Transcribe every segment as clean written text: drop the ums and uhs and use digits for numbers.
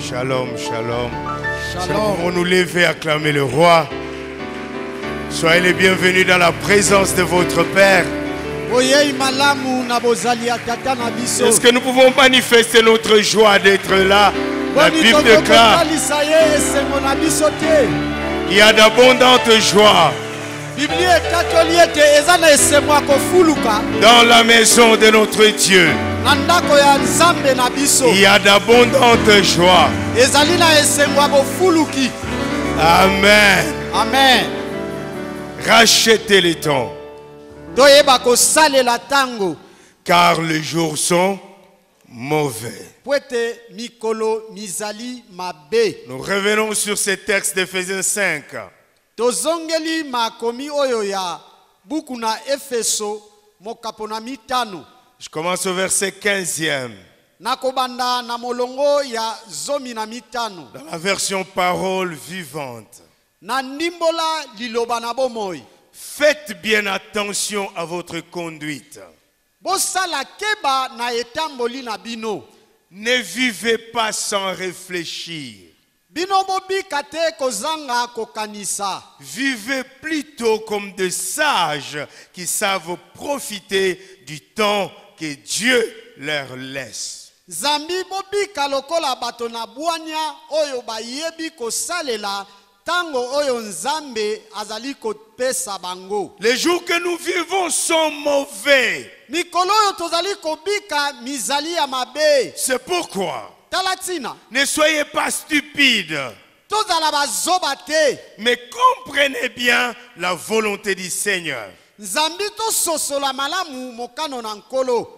Shalom, shalom. Shalom. Nous pouvons nous lever, acclamer le roi. Soyez les bienvenus dans la présence de votre Père. Est-ce que nous pouvons manifester notre joie d'être là? La Bible déclare il y a d'abondantes joies dans la maison de notre Dieu. Il y a d'abondantes joies. Amen. Amen. Rachetez les temps, car les jours sont mauvais. Nous revenons sur ces textes d'Éphésiens 5. Je commence au verset 15e. Dans la version parole vivante. Faites bien attention à votre conduite. Ne vivez pas sans réfléchir. Vivez plutôt comme des sages qui savent profiter du temps que Dieu leur laisse. Les jours que nous vivons sont mauvais. C'est pourquoi ne soyez pas stupides, mais comprenez bien la volonté du Seigneur.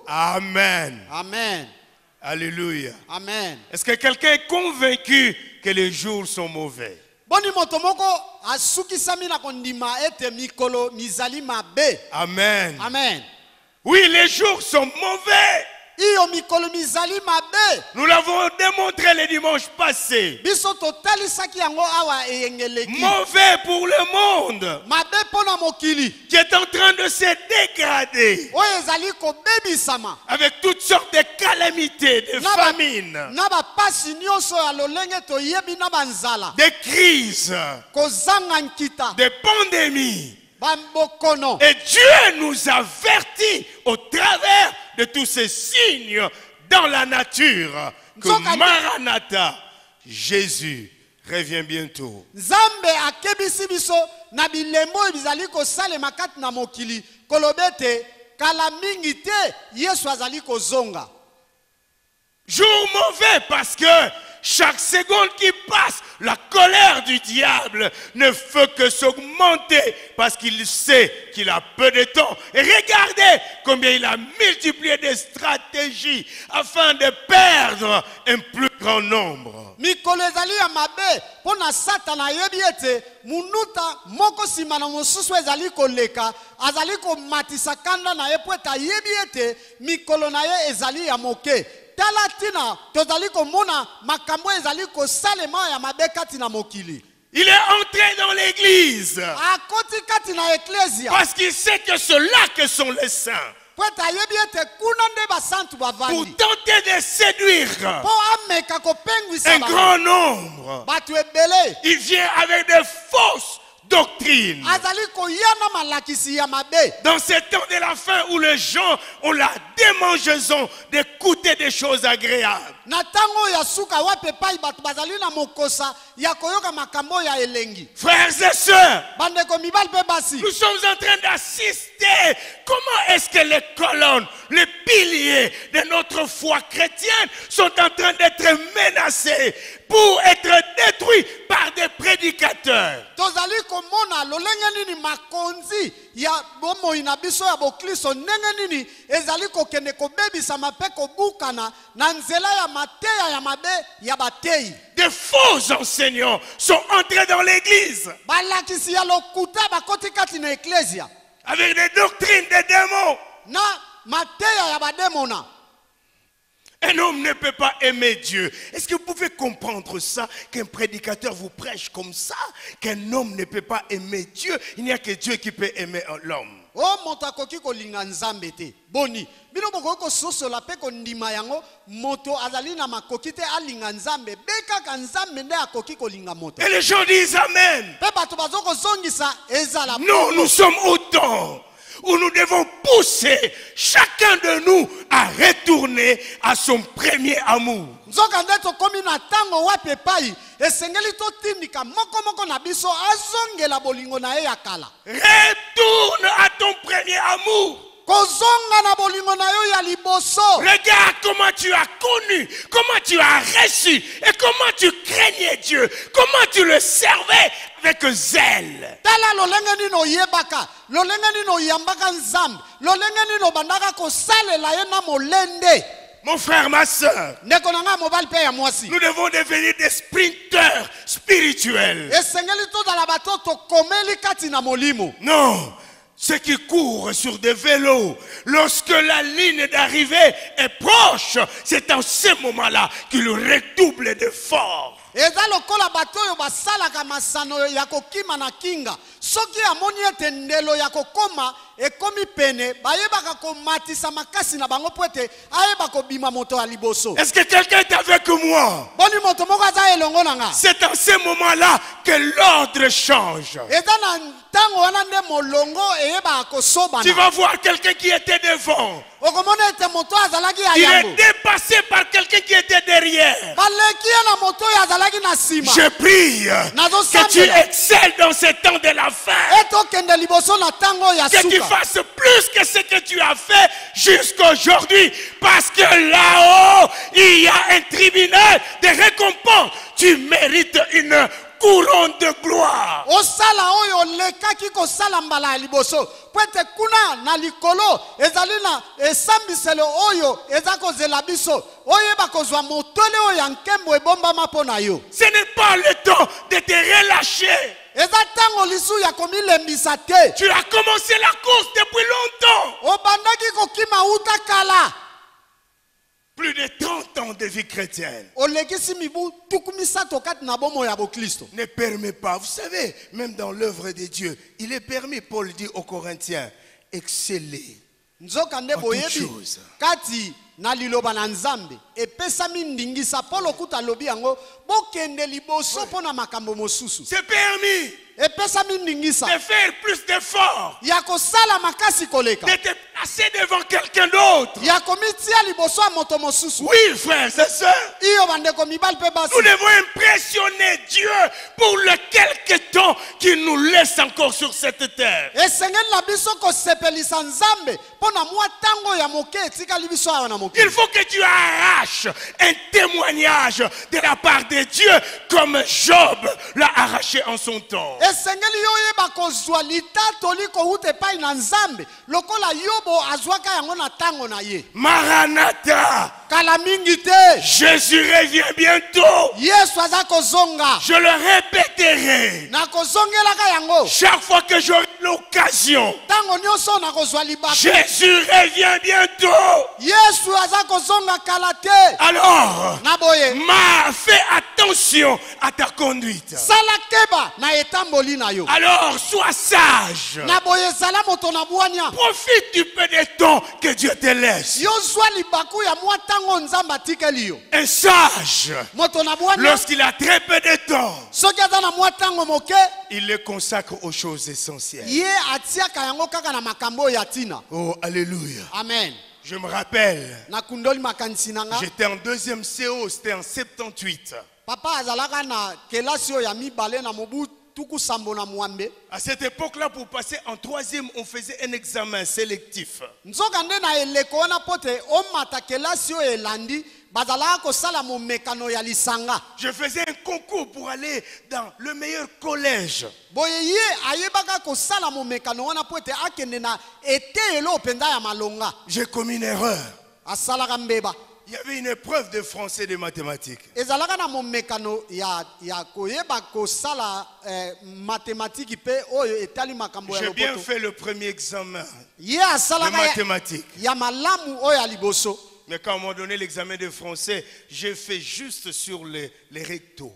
Amen. Amen. Alléluia. Amen. Est-ce que quelqu'un est convaincu que les jours sont mauvais? Amen. Amen. Oui, les jours sont mauvais. Nous l'avons démontré le dimanche passé. Mauvais pour le monde qui est en train de se dégrader avec toutes sortes de calamités, de famines, de crises, de pandémies. Et Dieu nous avertit au travers de tous ces signes dans la nature que Maranatha, Jésus, revient bientôt. Jour mauvais parce que chaque seconde qui passe, la colère du diable ne fait que s'augmenter parce qu'il sait qu'il a peu de temps. Et regardez combien il a multiplié des stratégies afin de perdre un plus grand nombre. Il est entré dans l'église parce qu'il sait que c'est là que sont les saints. Pour tenter de séduire un grand nombre, il vient avec des fausses doctrines. Dans ce temps de la fin où les gens ont la démangeaison d'écouter des choses agréables, frères et sœurs, nous sommes en train d'assister. Comment est-ce que les colonnes, les piliers de notre foi chrétienne sont en train d'être menacés pour être détruits par des prédicateurs? Des faux enseignants sont entrés dans l'église avec des doctrines de démons. Un homme ne peut pas aimer Dieu. Est-ce que vous pouvez comprendre ça? Qu'un prédicateur vous prêche comme ça? Qu'un homme ne peut pas aimer Dieu? Il n'y a que Dieu qui peut aimer l'homme. Oh motakoki ko linga nzambe te. Boni. Bino boko ko soso la pe ko ndima yango moto azali na makoki te alinga nzambe. Beka ka nzambe nde akoki ko linga moto. Et les gens disent Amen. Pe bato bazoko zongisa ezala. Non, nous sommes au temps où nous devons pousser chacun de nous à retourner à son premier amour. Nzoka ndeto komi na tango wapi epai esengeli to tindika moko na biso azongela bolingo na ye ya kala. Retourne à ton premier amour. Kozonga na bolingo na yo ya liboso. Regarde comment tu as connu, comment tu as reçu et comment tu craignais Dieu, comment tu le servais avec zèle. Tala lolenge nino yebaka, lolenge nino yambaka nzambe, lolenge nino bandaka kosalela ye na molende. Mon frère, ma soeur, nous devons devenir des sprinteurs spirituels. Non, ceux qui courent sur des vélos, lorsque la ligne d'arrivée est proche, c'est en ce moment-là qu'ils redoublent d'efforts. Eza lokola bato yo basalaka masano ya kokima na kinga soki amoni ete ndelo ya kokoma ekomi pene bayebaka komatisa makasi na bango po ete ayeba kobima moto ya liboso. Est-ce que quelqu'un est avec moi? Boni moto moko aza elongo na nga. C'est en ce moment-là que l'ordre change. Eza na ntango wana nde molongo eyeba kosobana. Tu vas voir quelqu'un qui était devant. Okomona ete moto azalaki ya Il yango. est dépassé par quelqu'un qui était derrière. Baleki na moto ya azalaki na sima. Je prie que tu excelles dans ce temps de la fin. Que tu fasses plus que ce que tu as fait jusqu'à aujourd'hui. Parce que là-haut, il y a un tribunal de récompense. Tu mérites une couronne de gloire. Osala oyo lekaki ko sala mbala liboso. Pwete kuna na likolo ezalina esambiselo oyo ezako zelabiso. Oye bakozwa motole oyo nkembo ebomba mapona yo. Ce n'est pas le temps de te relâcher. Tu as commencé la course depuis longtemps. Plus de 30 ans de vie chrétienne. Ne permet pas. Vous savez, même dans l'œuvre de Dieu, il est permis, Paul dit aux Corinthiens, exceller en toutes choses. Na liloba na nzambe epesa mindingisa polo kuta lobi yango bokende liboso pona makambo mosusu. C'est permis epesa mindingisa de faire plus d'efforts, ya kosala makasi koleka, de te placer devant quelqu'un d'autre, ya komitia liboso a moto mosusu. Oui frères et sœurs, iyo bandeko mibali pe basi, nous devons impressionner Dieu pour le quelque temps qu'il nous laisse encore sur cette terre. Esengeli na biso ko sepelisa nzambe pona mwa tango ya moke etika libiso ya na moke. Il faut que tu arraches un témoignage de la part de Dieu comme Job l'a arraché en son temps. Esengeli yoye bakozwa litato liko ute pai na nzambe lokola yobo azwaka yango na tango na ye. Maranatha, kala mingi te, Jésus revient bientôt. Yesu aza kozonga. Je le répéterai na kozongelaka yango chaque fois que j'aurai l'occasion. Tango nyonso na kozwa libaka. Jésus revient bientôt. Yesu aza kozonga kala te. Alors na boye fais attention à ta conduite. Sala keba na etamboli na yo. Alors sois sage. Na boye sala moto na bwania. Profite du peu de temps que Dieu te laisse. Yo zwa libaku ya mwa tango nzamba tikeli yo. Un sage, moto na bwania, lorsqu'il a très peu de temps, soki aza na mwa tango moke, il le consacre aux choses essentielles. Ye atiaka yango kaka na makambo ya tina. Oh alléluia. Amen. Je me rappelle, j'étais en deuxième CO, c'était en 78. Papa azalaka na kelasi ya mibale na mobu tuku sambo na mwambe. À cette époque-là, pour passer en troisième, on faisait un examen sélectif. Nzoka nde na eleko wana pote o mata kelasi yo elandi bazalaka kosala mo mekano ya lisanga. Je faisais un concours pour aller dans le meilleur collège. Boye ye ayebaka kosala mo mekano wana pote akende na etelo penda ya malonga. J'ai commis une erreur. Asalaka mbeba. Il y avait une épreuve de français et de mathématiques. Ezalaka na mo mekano ya koyeba kosala mathématiques pe oyo etali makambo ya lopoto. J'ai bien fait le premier examen. Ye asalaka de mathématiques. Ya malamu oyo ya liboso. Mais quand on m'a donné l'examen de français, j'ai fait juste sur les rectos.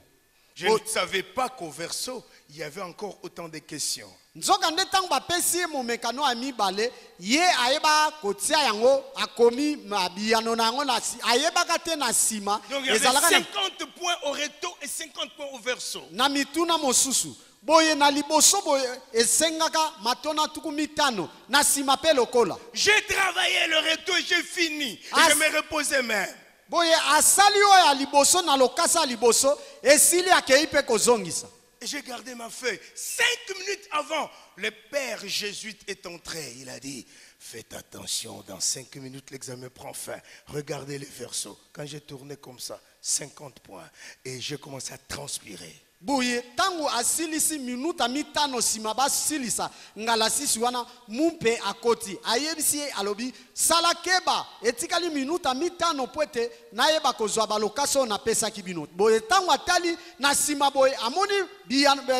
Je ne savais pas qu'au verso, il y avait encore autant de questions. nzoka nde ntango bapesi ye momekano ya mibale ye ayeba kotia yango akomi mabiyano na yango ayebaka te na nsima Donc il y avait 50 points au recto et 50 points au verso. na mituna mosusu boye na liboso boye esengaka matona tuku mitano na nsima pe lokola. J'ai travaillé le recto et j'ai fini. Et je me reposais même. boye asali oyo ya liboso na lokasa ya liboso esili akei pe kozongisa. Et j'ai gardé ma feuille. 5 minutes avant, le père jésuite est entré. Il a dit, faites attention, dans 5 minutes l'examen prend fin. Regardez les versos. Quand j'ai tourné comme ça, 50 points. Et j'ai commencé à transpirer. boye tango asilisi minuta mitano sima basilisa ngalasisi wana mumpe akoti ayebisi ye alobi sala keba etikali minuta mitano pwete nayeba kozwa balokaso na pesa kibino. boye tango atali na sima boye amoni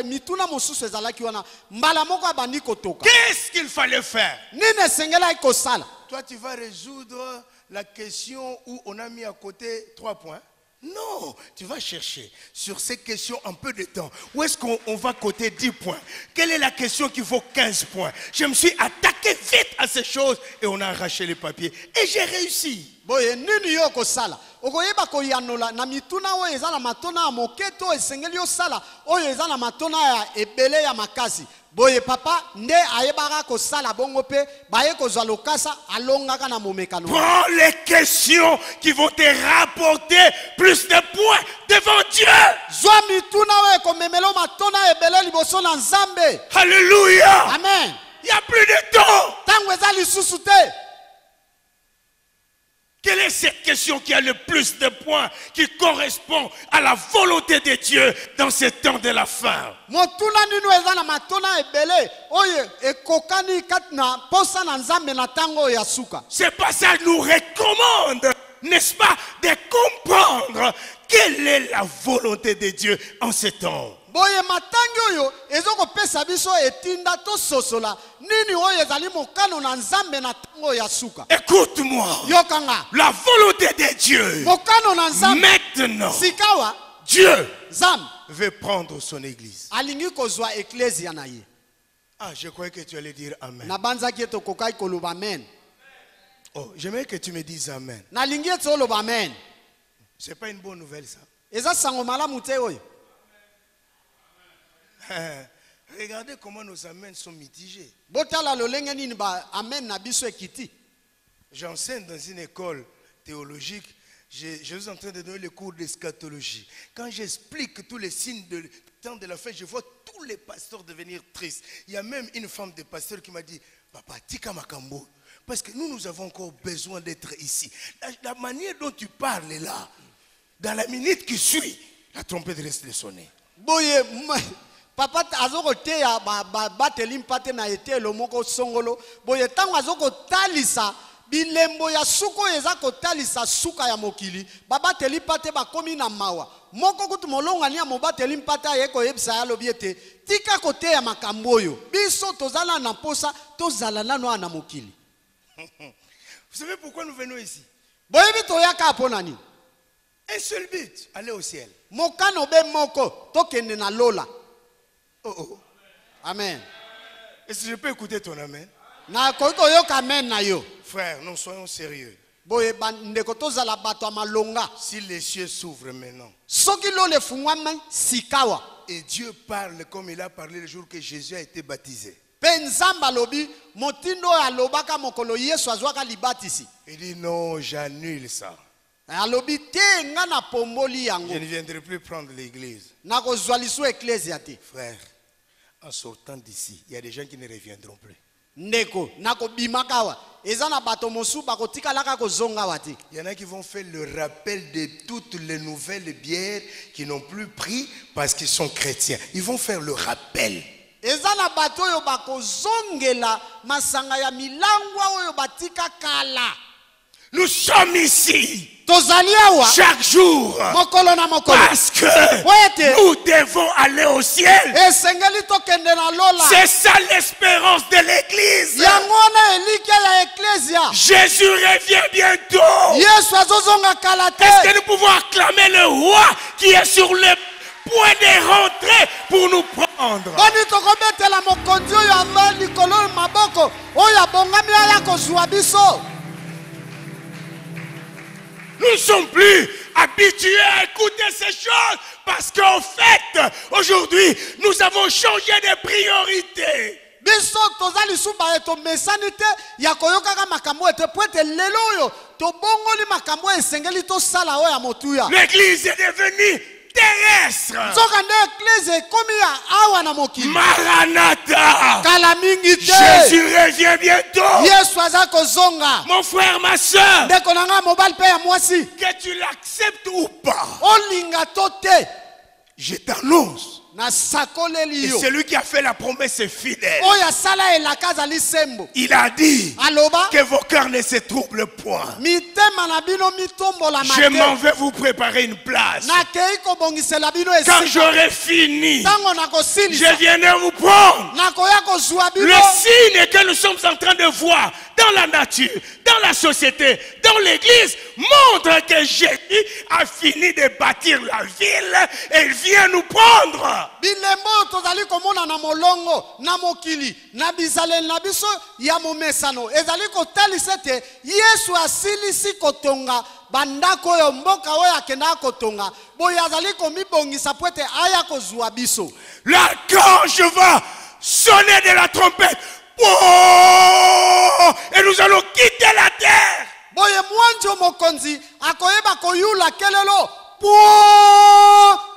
mituna mosusu ezalaki wana mbala moko abandi kotoka. Qu'est-ce qu'il fallait faire? nini esengela ekosala? Toi tu vas résoudre la question où on a mis à côté 3 points. Non, tu vas chercher sur ces questions un peu de temps. Où est-ce qu'on va coter 10 points? Quelle est la question qui vaut 15 points? Je me suis attaqué vite à ces choses et on a arraché les papiers. Et j'ai réussi. boye nini yo kosala okoyeba koyanola na mituna oyo eza na matona ya moke to esengeli osala oyo eza na matona ya ebele ya makasi. boye papa nde ayebaka kosala bongo pe baye kozwa lokasa alongaka na momekano. Prends les questions qui vont te rapporter plus de points devant Dieu. zwa mituna oyo ekomemela matona ya ebele liboso na Nzambe. Alléluia. Amen. Il n'y a plus de temps. Tango eza lisusu te. Quelle est cette question qui a le plus de points, qui correspond à la volonté de Dieu dans ce temps de la fin? motuna nino eza na matona ebele oyo ekokani kati na posa na Nzambe na tango ya suka. C'est pas ça nous recommande, n'est-ce pas, de comprendre quelle est la volonté de Dieu en ce temps. boye matangi oyo ezokopesa biso etinda to sosola nini oyo ezali mokano na Nzambe na tango ya suka. Écoute-moi, yokanga la volonté de Dieu, mokano na Nzambe maintenant, sikawa Dieu Nzambe veut prendre son église. alingi kozwa eklezia na ye. Ah, je croyais que tu allais dire Amen. nabanzaki ete okokai koloba amen. Oh, j'aimerais que tu me dises Amen. nalingi ete oloba amen. C'est pas une bonne nouvelle ça. eza sango malamu te oyo. Regardez comment nos amens sont mitigés. botala lolenge nini ba amen na biso ekiti. J'enseigne dans une école théologique. Je suis en train de donner le cours d'eschatologie. Quand j'explique tous les signes de temps de la fin, je vois tous les pasteurs devenir tristes. Il y a même une femme de pasteur qui m'a dit, Papa, tika makambo, parce que nous avons encore besoin d'être ici. La manière dont tu parles là, dans la minute qui suit, la trompette reste de sonner. boye papa azoko teya bateli mpate na etelo moko songolo boye tango azoko talisa bilembo ya suko eza kotalisa suka ya mokili babateli mpate bakomi na mawa moko kutu molongani ya mobateli mpate ayeko yebisa ya lobi ete tika koteya makambo oyo biso tozala na posa tozala nano na mokili. Vous savez pourquoi nous venons ici? boyebi toyaka apo nani? Un seul but, aller au ciel. mokano be moko tokende na lola. Oh oh. Amen. Est-ce que je peux écouter ton amen? na koiko yoka amen na yo. Frère, nous soyons sérieux. boye ndeko tozala bato ya malonga. Si les cieux s'ouvrent maintenant, soki lole fungwama sikawa et Dieu parle comme il a parlé le jour que Jésus a été baptisé, pe Nzambe alobi motindo alobaka mokolo Yesu azwaka libatisi, il dit non, j'annule ça. alobi te nga na pomboli yango Je ne viendrai plus prendre l'église. nakozwa liso eklezia te. Frère, en sortant d'ici, il y a des gens qui ne reviendront plus. ndeko nakobimaka wa eza na bato mosu bakotikalaka kozonga wa te. Il y en a qui vont faire le rappel de toutes les nouvelles bières qui n'ont plus pris parce qu'ils sont chrétiens. Ils vont faire le rappel. eza na bato oyo bakozongela masanga ya milangwa oyo batika kala. Nous sommes ici tozali awa chaque jour mokolo na mokolo parce que nous devons aller au ciel. esengeli tokende na lola. C'est ça l'espérance de l'église. yango na elike ya eklezia. Jésus revient bientôt. Yesu azozonga kala te. Est-ce que nous pouvons acclamer le roi qui est sur le point de rentrée pour nous prendre. boni tokobetela mokonzi oyo ava likolo maboko oyo abongami aya kozwa biso. Nous ne sommes plus habitués à écouter ces choses parce qu'en fait, aujourd'hui, nous avons changé de priorité. Biso toza lisuba eto mesanite ya koyokaka makambo ete po ete lelo oyo tobongoli makambo esengeli tosala oyo ya motuya. L'église est devenue terrestre. Nzoka nde eklise ekomi ya awa na mokili. Maranatha. Kala mingi te. Jésus revient bientôt. Yesu aza kozonga. Mon frère, ma soeur, ndeko na nga mobali pe ya mwasi. que tu l'acceptes ou pas, Olinga to te. je t'annonce. Na sakoleli Et yo. celui qui a fait la promesse est fidèle. Oya sala elaka azali sembo. Il a dit Aloba. que vos cœurs ne se troublent point. Mitema na bino mitombola Je m'en mate. vais vous préparer une place. Nakei kobongisela bino Quand esika. j'aurai fini, Tango je nakosilisa. viendrai vous prendre. Nakoya kozwa bino. Le signe que nous sommes en train de voir dans la nature, dans la société, dans l'église, montre que Jésus a fini de bâtir la ville et il vient nous prendre. Bilembo tozali komona na molongo na mokili na bizaleli na biso ya momesano ezali kotalisa ete Yesu asilisi kotonga bandako oyo mboka oyo akenda kotonga boye azali komibongisa po ete aya kozwa biso. L'archange va sonner de la trompette. Oh, et nous allons quitter la terre. Boye mwanjo mokonzi akoyeba koyula kelelo po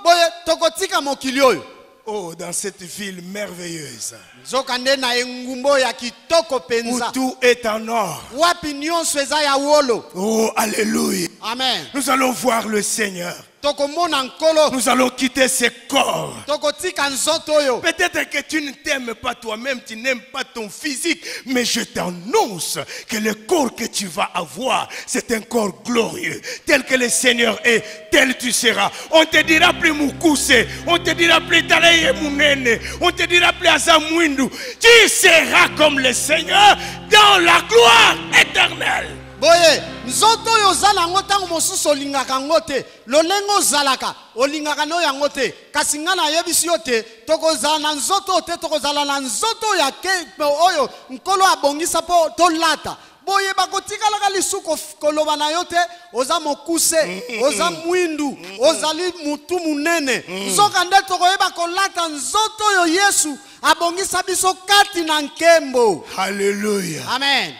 boye tokotika mokili oyo. Oh, dans cette ville merveilleuse Nzoka nde na engumbo ya kitoko où penza. tout est en or. Wapi nyonso eza ya wolo. Oh, alléluia. Amen. Nous allons voir le Seigneur. Tokomona nkolo. Nous allons quitter ces corps. Tokotika nzoto oyo. Peut-être que tu ne t'aimes pas toi-même, tu n'aimes pas ton physique, mais je t'annonce que le corps que tu vas avoir, c'est un corps glorieux. Tel que le Seigneur est, tel tu seras. On te dira plus Mukuse, on te dira plus Talaye Munene, on te dira plus Azamwindu. Tu seras comme le Seigneur dans la gloire éternelle. Boye, nzoto oyo ozala yango ntango mosusu olingaka yango te. Lolenge ozalaka, olingaka no yango te. Kasi nga nayebisi yo te, tokozala na nzoto te, tokozala na nzoto ya oyo nkolo abongisa po tolata. Boye bakotikalaka lisuko koloba na yo te, oza mokuse, oza mwindu, ozali mutu munene. Nzoka nde tokoyeba kolata nzoto oyo Yesu abongisa biso kati na nkembo. Alléluia. Amen.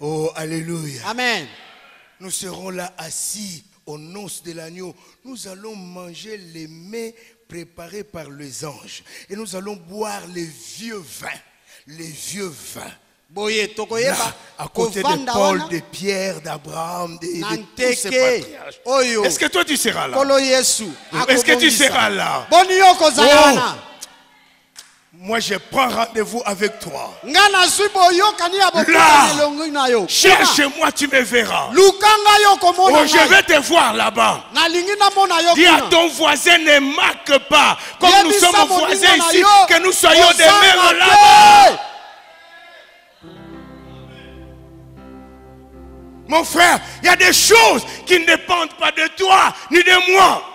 Oh, alléluia. Amen. Nous serons là assis aux noces de l'agneau. Nous allons manger les mets préparés par les anges. Et nous allons boire les vieux vins. Les vieux vins. Boye tokoyeba Là, à côté de Paul, de Pierre, d'Abraham, de tous ces patriarches. Oyo. Est-ce que toi tu seras là? Kolo Yesu. Est-ce que tu seras là? Boni yoko zalana. Moi je prends rendez-vous avec toi. Ngana subo yokani ya bokuta na yo. Cherche-moi, tu me verras. Lukanga yoko mona. Oh, je vais te voir là-bas. Na lingi na mona yo. Dis à ton voisin, ne marque pas. Comme nous sommes voisins ici, que nous soyons des mères là-bas. Mon frère, il y a des choses qui ne dépendent pas de toi ni de moi.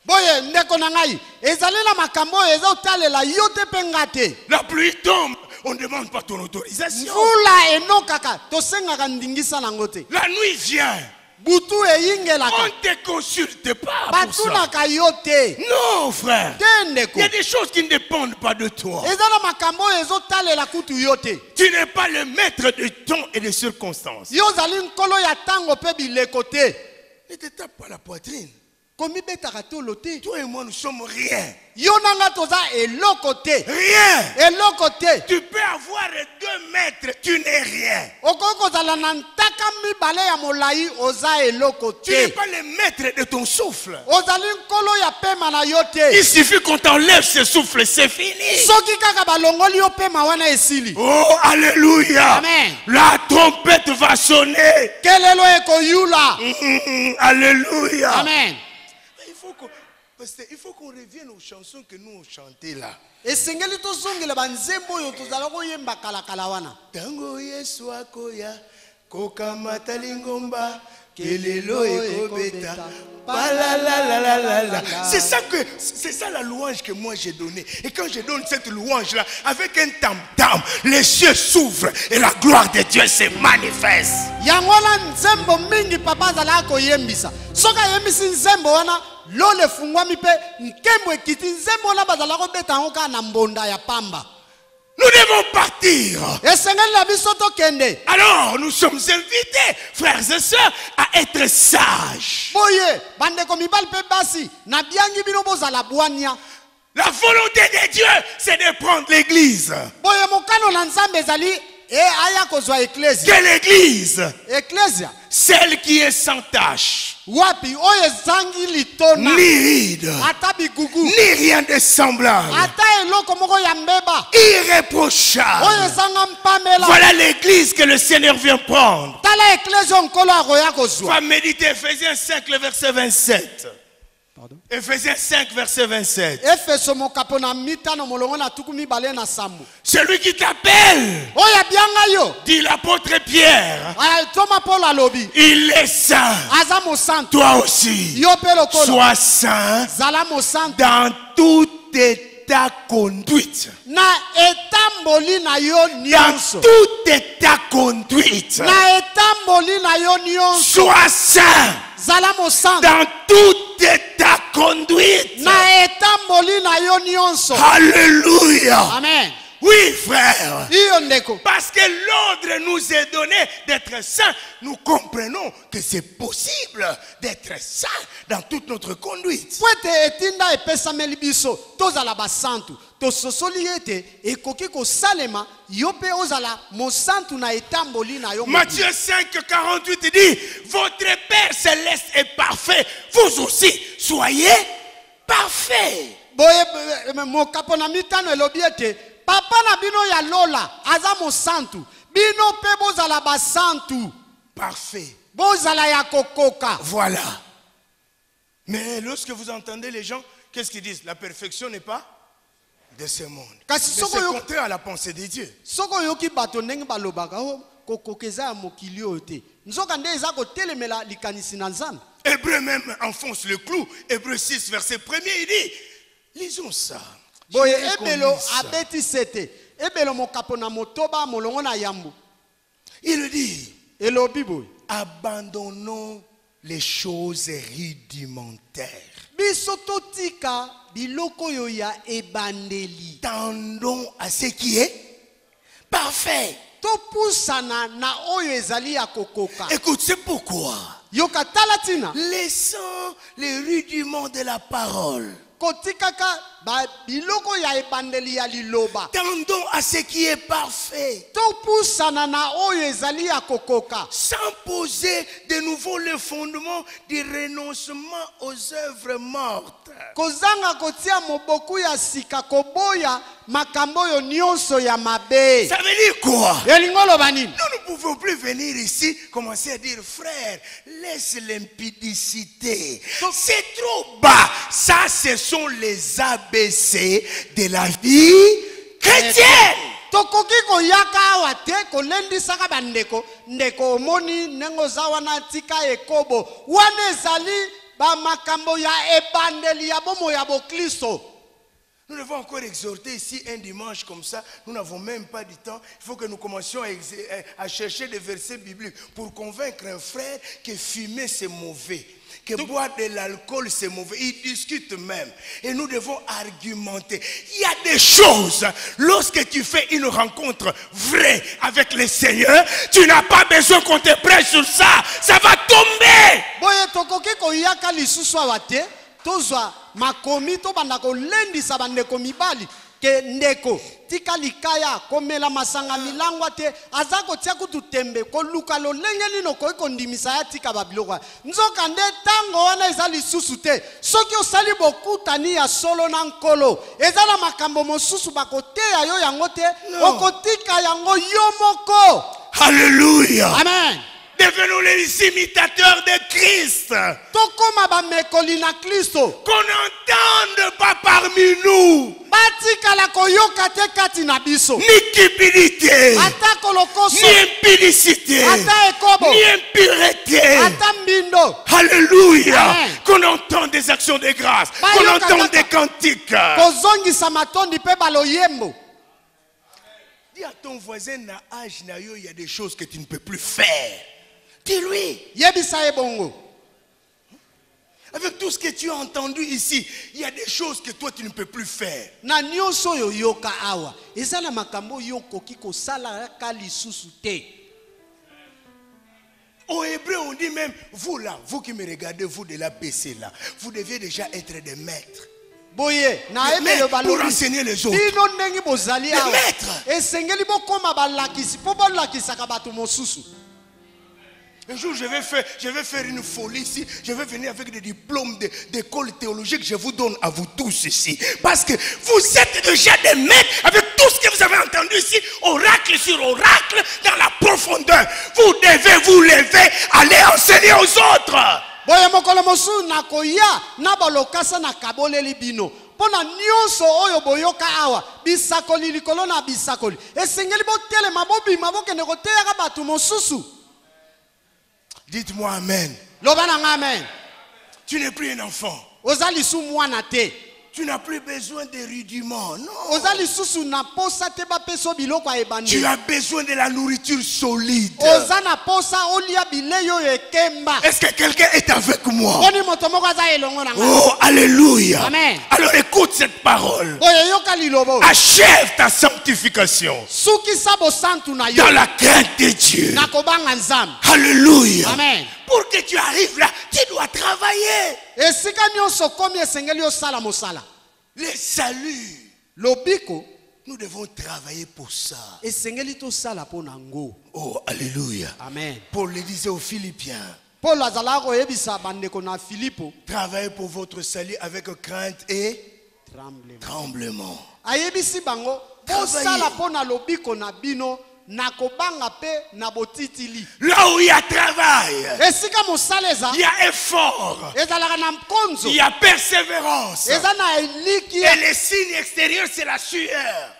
Boye ndeko na ngai ezali na makambo ezo talela yote pengate. La pluie tombe, on ne demande pas ton autorisation. Fula enokaka tosengaka ndingisa nango te. La nuit vient, Butu eyingelaka. on ne te consulte pas pour ça. Batunaka yo te. Non, frère. Te Il ndeko. y a des choses qui ne dépendent pas de toi. Ezala makambo ezo talela kutu yote. Tu n'es pas le maître de temps et des circonstances. Yo zali nkolo ya tango pe bileko te. Ne te tape pas la poitrine. Komi betaka tolo te. Toi et moi, nous sommes rien. Yo nanga toza eloko te. Rien. Eloko te. Tu peux avoir 2 mètres, tu n'es rien. Okoko zala na ntaka mibale ya molai oza eloko Tu n'es te. pas le maître de ton souffle. Ozali nkolo ya pema na yo te. Il suffit qu'on t'enlève ce souffle, c'est fini. Soki kaka balongoli yo pema wana esili. Oh, alléluia. Amen. La trompette va sonner. Kelelo ekoyula. Alléluia. Amen. Il faut qu'on revienne aux chansons que nous on chantait là. Esengeli tozongela banzembo oyo tozala koyemba kala kala wana. Tango Yesu akoya kokamata lingomba C'est ça la louange que moi j'ai donnée. Et quand je donne cette louange-là, avec un tam-tam, les cieux s'ouvrent et la gloire de Dieu se manifeste. Yangola nzembo mingi papa zala ko yembisa. Soka yembisi nzembo wana lole fungwami pe nkembo ekiti nzembo wana bazala ko beta ngoka na mbonda ya pamba. Nous devons partir. Alors, nous sommes invités, frères et sœurs, à être sages. La volonté de Dieu, c'est de prendre l'église. Que l'église, celle qui est sans tache, ni ride, ni rien de semblable, irréprochable. Voilà l'église que le Seigneur vient prendre. Va méditer Ephésiens 5, le verset 27. Pardon? Ephésiens 5, verset 27. Celui qui t'appelle, dit l'apôtre Pierre, il est saint. Toi aussi, sois saint dans toute ta conduite. Dans tout état conduite. Sois saint. Dans tout état conduite. Alléluia. Amen. Oui, frère. Parce que l'ordre nous est donné d'être saints. Nous comprenons que c'est possible d'être saint dans toute notre conduite. Matthieu 5, 48 dit, votre Père céleste est parfait. Vous aussi, soyez parfaits. Papa na bino ya lola aza mo santu bino pe bozala ba santu parfait bozala ya kokoka. Voilà. Mais lorsque vous entendez les gens, qu'est-ce qu'ils disent? La perfection n'est pas de ce monde. Mais c'est contraire à la pensée de Dieu. Soko yoki bato ndenge balobaka kokokeza ya mokili ote nzoka nde eza ko telemela likanisi na nzambe. Hébreu même enfonce le clou. Hébreu 6 verset 1er il dit, lisons ça. Boye ebelo abeti sete ebelo mokapo na motoba molongo na yambu. Il dit, elobi boye, abandonnons les choses rudimentaires. Biso totika biloko yo ya ebandeli. Tendons à ce qui est parfait. Topusana na oyo ezali ya kokoka. Écoute, c'est pourquoi yoka talatina laissons les rudiments de la parole. Kotikaka ba biloko ya ebandeli ya liloba. Tendons à ce qui est parfait. Topusana na oyo ezali ya kokoka. Sans poser de nouveau le fondement du renoncement aux œuvres mortes. Kozanga kotia moboku ya sika koboya makambo yo nyonso ya mabe. Ça veut dire quoi? Elingolo banini? Nous ne pouvons plus venir ici commencer à dire frère, laisse l'impudicité. C'est trop bas. Ça, ce sont les ABC de la vie chrétienne. Tokoki ko yaka wate ko lendi saka bandeko ndeko omoni nengo zawana tika ekobo wane zali ba makambo ya ebandeli ya bomo ya bokristo. Nous devons encore exhorter ici un dimanche comme ça. Nous n'avons même pas du temps. Il faut que nous commencions à chercher des versets bibliques pour convaincre un frère que fumer c'est mauvais, que boire de l'alcool c'est mauvais. Ils discutent même. Et nous devons argumenter. Il y a des choses, lorsque tu fais une rencontre vraie avec le Seigneur, tu n'as pas besoin qu'on te prêche sur ça. Ça va tomber. Boye tokoki ko yaka lisusu awate. Tozwa makomi to bandako lendi sabandeko mibali ke ndeko tika likaya komela masanga milangwa te azako tia kututembe ko luka lo lengeli no ko ikondimisa ya tika babiloko nzoka nde tango wana ezali susu te soki osali bokutani ya solo na nkolo ezala makambo mosusu bakoteya yo yango te okotika yango yo moko. Alléluia. Amen. Devenons les imitateurs de Christ. Qu'on n'entende pas parmi nous batikala koyoka te kati na biso ni cupidité, ata kolokoso ni impudicité, ata ekobo ni impureté. ata mbindo. Alléluia. Amen. Qu'on entende des actions de grâce, Ba qu'on yoka entende kaka. des cantiques. Kozongisa matondi pe baloyembo. Dis à ton voisin, na âge na yo, il y a des choses que tu ne peux plus faire. Dis-lui. Yebisa ebongo. Avec tout ce que tu as entendu ici, il y a des choses que toi tu ne peux plus faire. Na nyonso yo yoka awa. Eza na makambo yo koki kosala ka lisusu te. Au hébreu, on dit même, vous là, vous qui me regardez, vous de la baisser là, vous deviez déjà être des maîtres. Boye, na Mais ebe le pour enseigner les autres. Bino ndenge bozali Les awa. maîtres. Esengeli bokoma balakisi po bolakisaka bato mosusu. Un jour, je vais faire une folie ici. Je vais venir avec des diplômes d'école théologique que je vous donne à vous tous ici. Parce que vous êtes déjà des maîtres avec tout ce que vous avez entendu ici, oracle sur oracle, dans la profondeur. Vous devez vous lever, aller enseigner aux autres. Boye mokolo mosu na koya na balokasa na kaboleli bino. Pona nyonso oyo boyoka awa bisakoli likolo na bisakoli. Esengeli botelema bobima bokende koteya bato mosusu. Dites-moi amen. Lobana amen. Tu n'es plus un enfant. Ozali su mwana te. Tu n'as plus besoin de rudiments. Non. Ozali susu na posa te ba peso biloko a ebandi. Tu as besoin de la nourriture solide. Ozana posa olia bileyo ekemba. Est-ce que quelqu'un est avec moi? Oni moto moko aza elongo na nga. Oh, alléluia. Amen. Alors écoute cette parole. Boye yoka lilobo. Achève ta sanctification Suki sabo santu na yo. dans la crainte de Dieu. Na kobanga nzambe. Alléluia. Amen. Pour que tu arrives là, tu dois travailler. Esika nyonso komi esengeli osala mosala. Le salut, Lobiko nous devons travailler pour ça. esengeli tosala po nango. Oh, alléluia. Amen. Paul le disait aux Philippiens, Paul azala koyebisa bandeko na Filipo travaillez pour votre salut avec crainte et tremble. tremblement. Ayebisi bango bosala po na lobiko na bino na kobanga pe na botitili. Là où il y a travail, Esika mosala eza il y a effort, ezalaka na mkonzo. il y a persévérance. Eza na eliki Et le signe extérieur, c'est la sueur.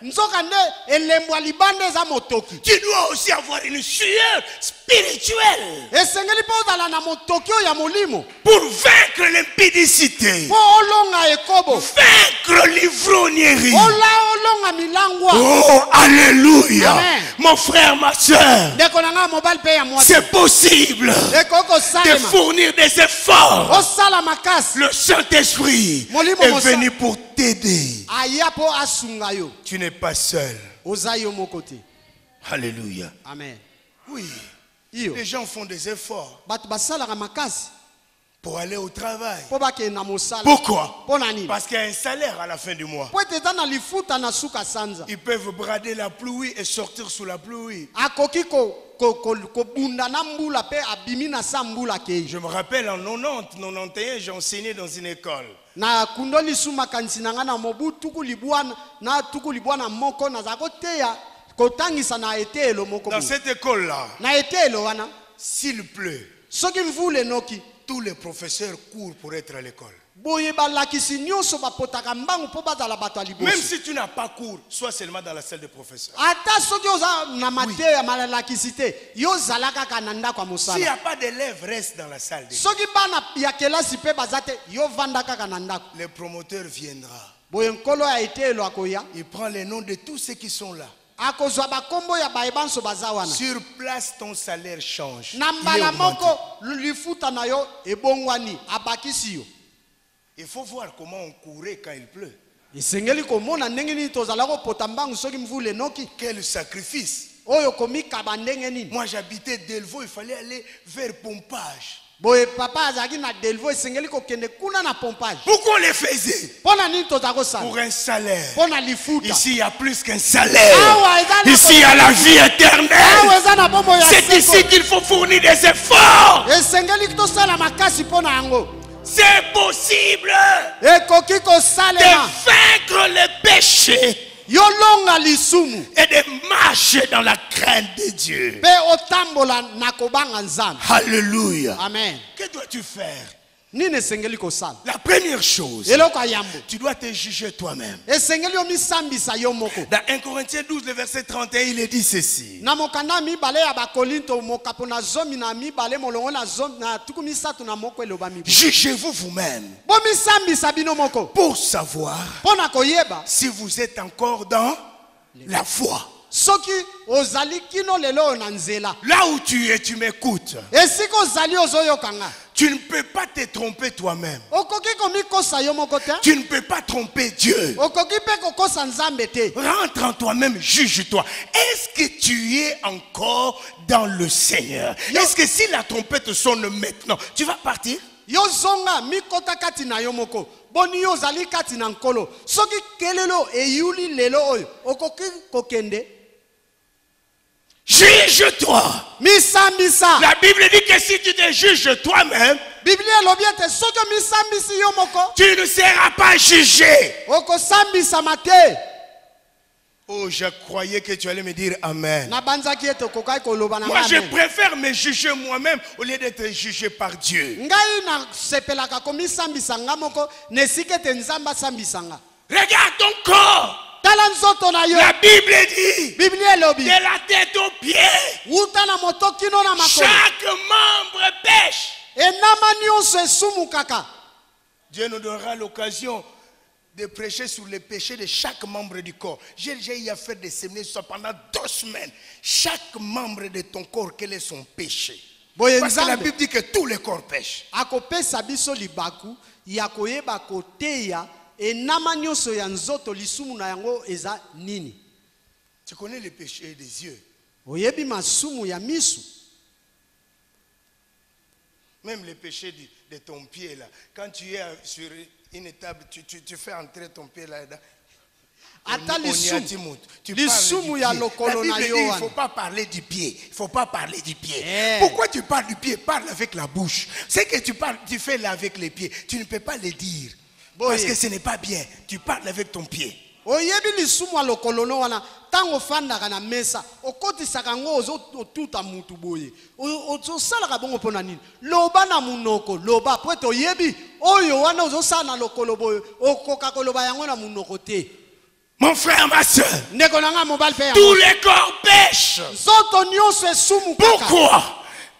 nzoka nde elembo ya libanda eza motoki. Tu dois aussi avoir une sueur spirituelle Esengeli mpo ozala na motoki oyo ya molimo pour vaincre l'impudicité, mpo olonga ekobo vaincre l'ivrognerie. olonga milangwa. Oh, alléluia. Amen. Mon frère, ma soeur, Ndeko na nga mobali mpe ya mwasi c'est possible ekoki de kosalema fournir des efforts. osala makasi. Le Saint-Esprit Molimo est mosa. venu pour t'aider. aya mpo asunga yo. Tu n'es pas seul. Oza yo moko te. Alléluia. Amen. Oui, Iyo les gens font des efforts bato basalaka makasi pour aller au travail. mpo bakende na mosala. Pourquoi? Mpo na nini? Parce qu'il y a un salaire à la fin du mois. Po ete eza na lifuta na suka sanza. Ils peuvent brader la pluie et sortir sous la pluie. Akoki kobunda na mbula pe abimi na sa mbula kei. Je me rappelle en 91, j'ai enseigné dans une école. Na kundo lisu makanisi na nga na mobu tuku libwana moko nazala koteya kotangisa na etelo moko. Dans cette école-là, Na etelo wana s'il pleut, soki mvula enoki tous les professeurs courent pour être à l'école. boye balakisi nyonso bapotaka mbangu mpo bazala bato ya Même liboso. si tu n'as pas cours, sois seulement dans la salle des professeurs. Ata soki oza na mateya malakisi te yo zala kaka na ndako ya S'il n'y mosala. a pas d'élèves, reste dans la salle des Soki bana ya kelasi mpe baza te yo vanda kaka na ndako. Le promoteur viendra. Boye nkolo ya etelo akoya Il prend les noms de tous ceux qui sont là. akozwa bakombo ya bayebanso baza wana. Sur place, ton salaire change. Na Il est mbala augmenté. moko lifuta na yo ebongwani abakisi yo. Il faut voir comment on courait quand il pleut. Esengeli komona ndenge nini tozala kopota mbangu soki mvula enoki Quel sacrifice. oyo komikaba ndenge nini. Moi j'habitais Delvaux, il fallait aller vers Pompage. Boye papa azalaki na Delvaux esengeli kokende kuna na pompage. Pourquoi on les faisait? Mpona nini tozala kosala? Pour un salaire. Mpona lifuta. Ici il y a plus qu'un salaire. Awa eza na Ici il y a la vie éternelle. Awa eza na bombo ya C'est seko. ici qu'il faut fournir des efforts. Esengeli tosala makasi mpona yango. C'est possible Ekoki de kosalema vaincre le péché yolonga lisumu et de marcher dans la crainte de Dieu. mpe otambola na kobanga nzambe. Alléluia. Amen. Que dois-tu faire? nini esengeli kosala La première chose, eloko ya yambo tu dois te juger toi-même. esengeli omisambisa yo moko. Dans 1 Corinthiens 12, le verset 31, il est dit ceci. Na mokanda mibale ya bakolinto mokapo na zomi na mibale molongo na zomi na tuku misatu na moko eloba mibale. Jugez-vous vous-même Bomisambisa bino moko pour savoir pona koyeba si vous êtes encore dans la foi. soki ozali kino lelo na nzela. Là où tu es, tu m'écoutes. Esiko ozali ozoyokanga. Tu ne peux pas te tromper toi-même. Okoki komikosa yo moko te. Tu ne peux pas tromper Dieu. Okoki pe kokosa nzambe te. Rentre en toi-même, juge-toi. Est-ce que tu es encore dans le Seigneur? Est-ce que si la trompette sonne maintenant, tu vas partir? Yo zonga mikota kati na yo moko. Boni yo zali kati na nkolo. Soki kelelo eyuli lelo oyo. Okoki kokende. Juge-toi. Misambisa. La Bible dit que si tu te juges toi-même, Biblia lobiete soki misambisi yo moko. tu ne seras pas jugé. Oko sambisa mate. Oh, je croyais que tu allais me dire Amen. Na banzaki ete kokai koloba na Moi, je amen. préfère me juger moi-même au lieu d'être jugé par Dieu. Ngai na sepelaka komisambisa nga moko nesike te nzamba sambisa nga. Regarde ton corps. Tala nzoto na yo. La Bible dit, Biblia lobi. de la tête aux pieds, Uta na moto kino na makolo. chaque membre pêche. Enama nyonso esumu kaka. Dieu nous donnera l'occasion de prêcher sur les péchés de chaque membre du corps. J'ai déjà eu à faire des séminaires sur ça pendant 2 semaines. Chaque membre de ton corps, quel est son péché? Boye Parce que la nzambe Bible dit que tous les corps pêchent. akopesa biso libaku ya koyeba koteya enama nyonso ya nzoto lisumu na yango eza nini. Tu connais les péchés des yeux. Oyebi masumu ya misu. Même les péchés de ton pied là. Quand tu es sur une table, tu fais entrer ton pied là-dedans. Ata lisumu. Tu Lisumu ya parles du pied. lokolo La na Bible dit, yo il ne wana. faut pas parler du pied. Il ne faut pas parler du pied. Eh. Pourquoi tu parles du pied? Parle avec la bouche. C'est que tu fais là avec les pieds. Tu ne peux pas le dire. Parce que ce n'est pas bien. Tu parles avec ton pied. Oyebi lisumu ya lokolo no wana tango fandaka na mesa okotisaka ngo otuta mutu boye. Ozosalaka bongo pona nini? Loba na munoko, loba po ete oyebi oyo wana ozosala na lokolo boye okoka koloba yango na munoko te. Mon frère, ma soeur, Ndeko nanga mobile pe tous yango. les corps pêchent. Zoto nyonso esumu kaka. Pourquoi?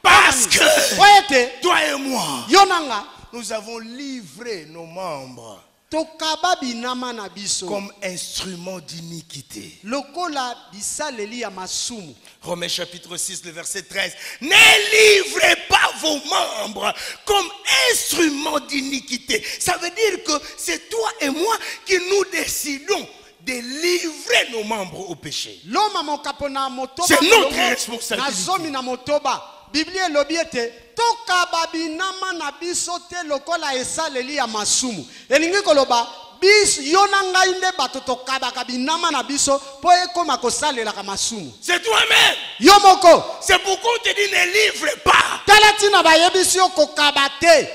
Parce que Oete toi et moi, yo nanga nous avons livré nos membres tokaba binama na biso comme instruments d'iniquité. lokola bisaleli ya masumu. Romains chapitre 6, le verset 13. Ne livrez pas vos membres comme instruments d'iniquité. Ça veut dire que c'est toi et moi qui nous décidons de livrer nos membres au péché. Loma mokapo na motoba. C'est notre longo responsabilité. na zomi na motoba. Biblia elobi ete tokaba binama na biso te lokola esaleli ya masumu. Elingi koloba biso yo na ngai nde bato tokabaka binama na biso po ekoma kosalelaka masumu. C'est toi-même. Yo moko C'est pourquoi on te dit ne livre pas. tala tina bayebisi yo kokaba te.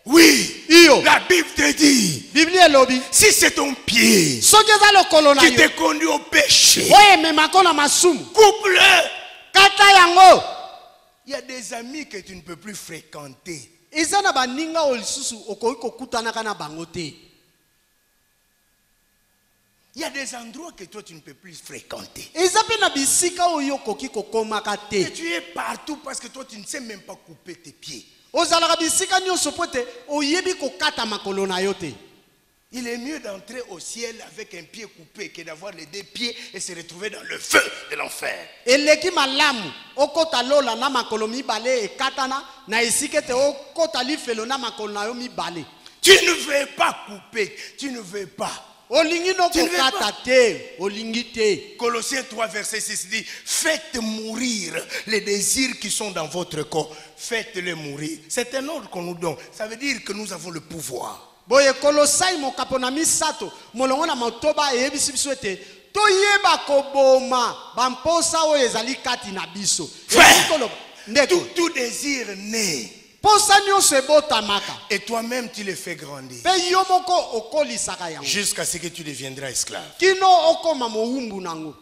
Oui, Iyo la Bible te dit, Biblia elobi si c'est ton pied soki eza lokolo na qui yo te conduit au péché, oyo ememako na masumu coupe-le. kata yango. Il y a des amis que tu ne peux plus fréquenter. Eza na baninga oyo lisusu okoki kokutanaka na bango te. Il y a des endroits que toi tu ne peux plus fréquenter. Eza pe na bisika oyo okoki kokomaka Et te. tu es partout parce que toi tu ne sais même pas couper tes pieds. Ozalaka bisika nyonso po ete oyebi kokata makolo na yo te. Il est mieux d'entrer au ciel avec un pied coupé que d'avoir les 2 pieds et se retrouver dans le feu de l'enfer. Eleki malamu okota lola na makolo mibale ekatana na esika ete okota lifelo na makolo na yo mibale. Tu ne veux pas couper, tu ne veux pas. Olingi no Tu ne veux kokata te, olingi te. Colossiens 3 verset 6 dit, faites mourir les désirs qui sont dans votre corps. Faites-les mourir. C'est un ordre qu'on nous donne. Ça veut dire que nous avons le pouvoir. Boye kolosai mokapo na misato molongo na motoba eyebisi biso ete toyeba koboma bamposa oyo ezali kati na biso. Frère, Ndeko tout désir naît. posa nyonso ebotamaka. Et toi-même tu les fais grandir. Pe yo moko okolisaka yango. Jusqu'à ce que tu deviendras esclave. Kino okoma mowumbu nango.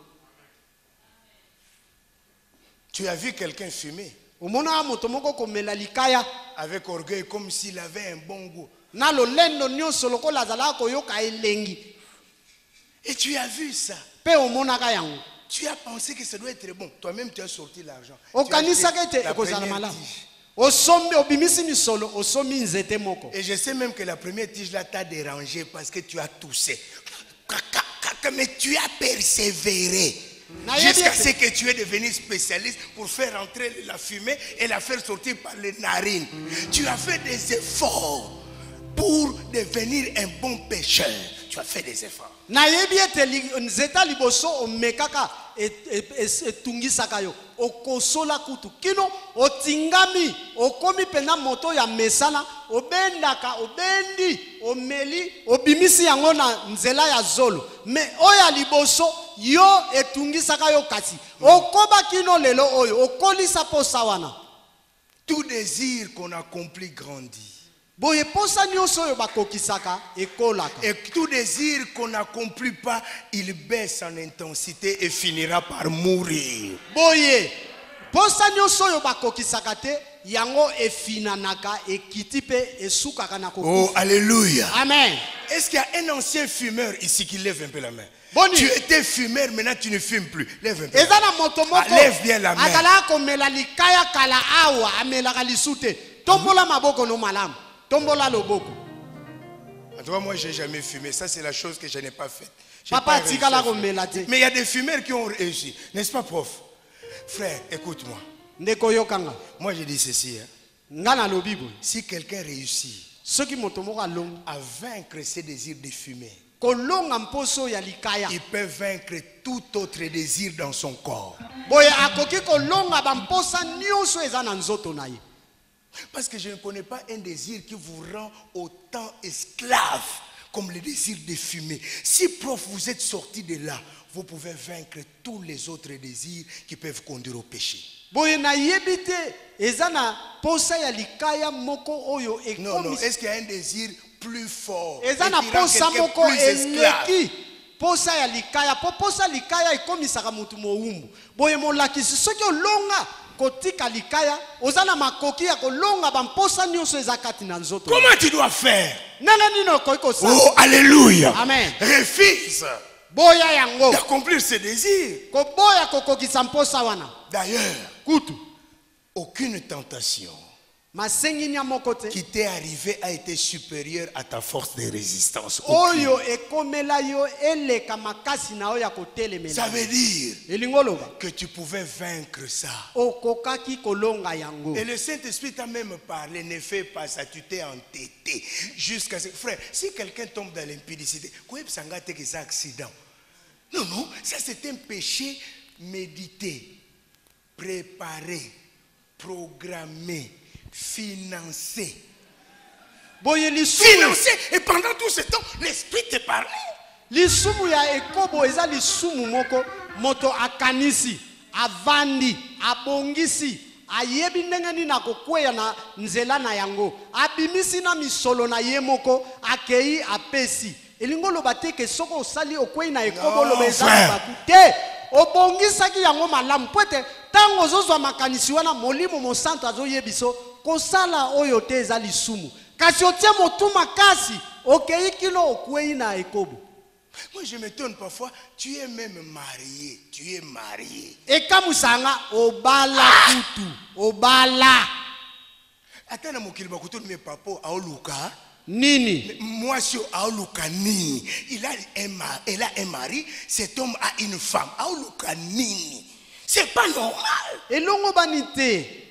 Tu as vu quelqu'un fumer? Omona moto moko komela likaya. avec orgueil comme s'il avait un bon goût. Na lolendo nyonso lokola azalaka koyoka elengi. Et tu as vu ça. Pe omonaka yango. Tu as pensé que ça doit être bon. Toi-même, tu as sorti l'argent. Okanisaka ete ekozala malamu. Osombi obimisi misolo, osomi nzete moko. Et je sais même que la première tige là t'a dérangé parce que tu as toussé. Mais tu as persévéré. Jusqu'à ce que tu es devenu spécialiste pour faire entrer la fumée et la faire sortir par les narines. Tu as fait des efforts pour devenir un bon pécheur. Tu as fait des efforts. Nayebi ete nzeta liboso omekaka etungisaka yo okosola kutu kino otingami okomi pena moto ya mesana obendaka obendi omeli obimisi yango na nzela ya zolo me oya liboso yo etungisaka yo kasi okoba kino lelo oyo okolisa posa wana. Tout désir qu'on accomplit grandit. Et tout désir qu'on n'accomplit pas, il baisse en intensité et finira par mourir. Oh, alléluia. Amen. Est-ce qu'il y a un ancien fumeur ici qui lève un peu la main? Tu étais fumeur, maintenant tu ne fumes plus. Lève un peu. Lève bien la main. Tombola loboko. En tout cas, moi, je n'ai jamais fumé. Ça, c'est la chose que je n'ai pas faite. Mais il y a des fumeurs qui ont réussi. N'est-ce pas, prof? Frère, écoute-moi. Moi, je dis ceci. Si quelqu'un réussit à vaincre ses désirs de fumer, il peut vaincre tout autre désir dans son corps. Parce que je ne connais pas un désir qui vous rend autant esclave comme le désir de fumer. Si, prof, vous êtes sorti de là, vous pouvez vaincre tous les autres désirs qui peuvent conduire au péché. Non, non, est-ce qu'il y a un désir plus fort et qui rend quelqu'un plus esclave? Posa ya likaya, posa likaya ekomisaka mutu moumbu. Boye molakisi soki olonga kotika likaya, ozana makoki ya kolonga bamposa nyonso ezakati na nzoto. Comment tu dois faire? Nana nino koiko sa. Oh, alléluia. Amen. Refuse boya yango d'accomplir ses désirs. Ko boya kokokisa mposa wana. D'ailleurs, kutu aucune tentation qui t'est arrivé a été supérieur à ta force de résistance. Ça veut dire que tu pouvais vaincre ça. Et le Saint-Esprit t'a même parlé, ne fais pas ça, tu t'es entêté. Jusqu'à ce... Frère, si quelqu'un tombe dans l'impudicité, c'est un accident. Non, non, ça c'est un péché médité, préparé, programmé, financé. Financé. Et pendant tout ce temps, l'esprit te parlait. Lisumu ya ekobo eza lisumu moko moto akanisi avandi abongisi ayebi ndenge nini akokweya na nzela na yango abimisi na misolo na ye moko akei apesi elingo loba te ke soko osali okwei na ekobo loba eza bakute obongisaki yango malamu pwete tango ozozwa makanisi wana molimo mosanto azoyebiso kosala oyo te eza lisumu kasi otie motu makasi okei kilo okwei na ekobo. Moi je m'étonne parfois, tu es même marié, tu es marié. Et comme ça, obala kutu, obala. Attends, mon kilba kutu de mes papas, aoluka. Nini. Moi si aoluka nini. Il a un mari, cet homme a une femme. Aoluka nini. C'est pas normal. Et l'ongo banité.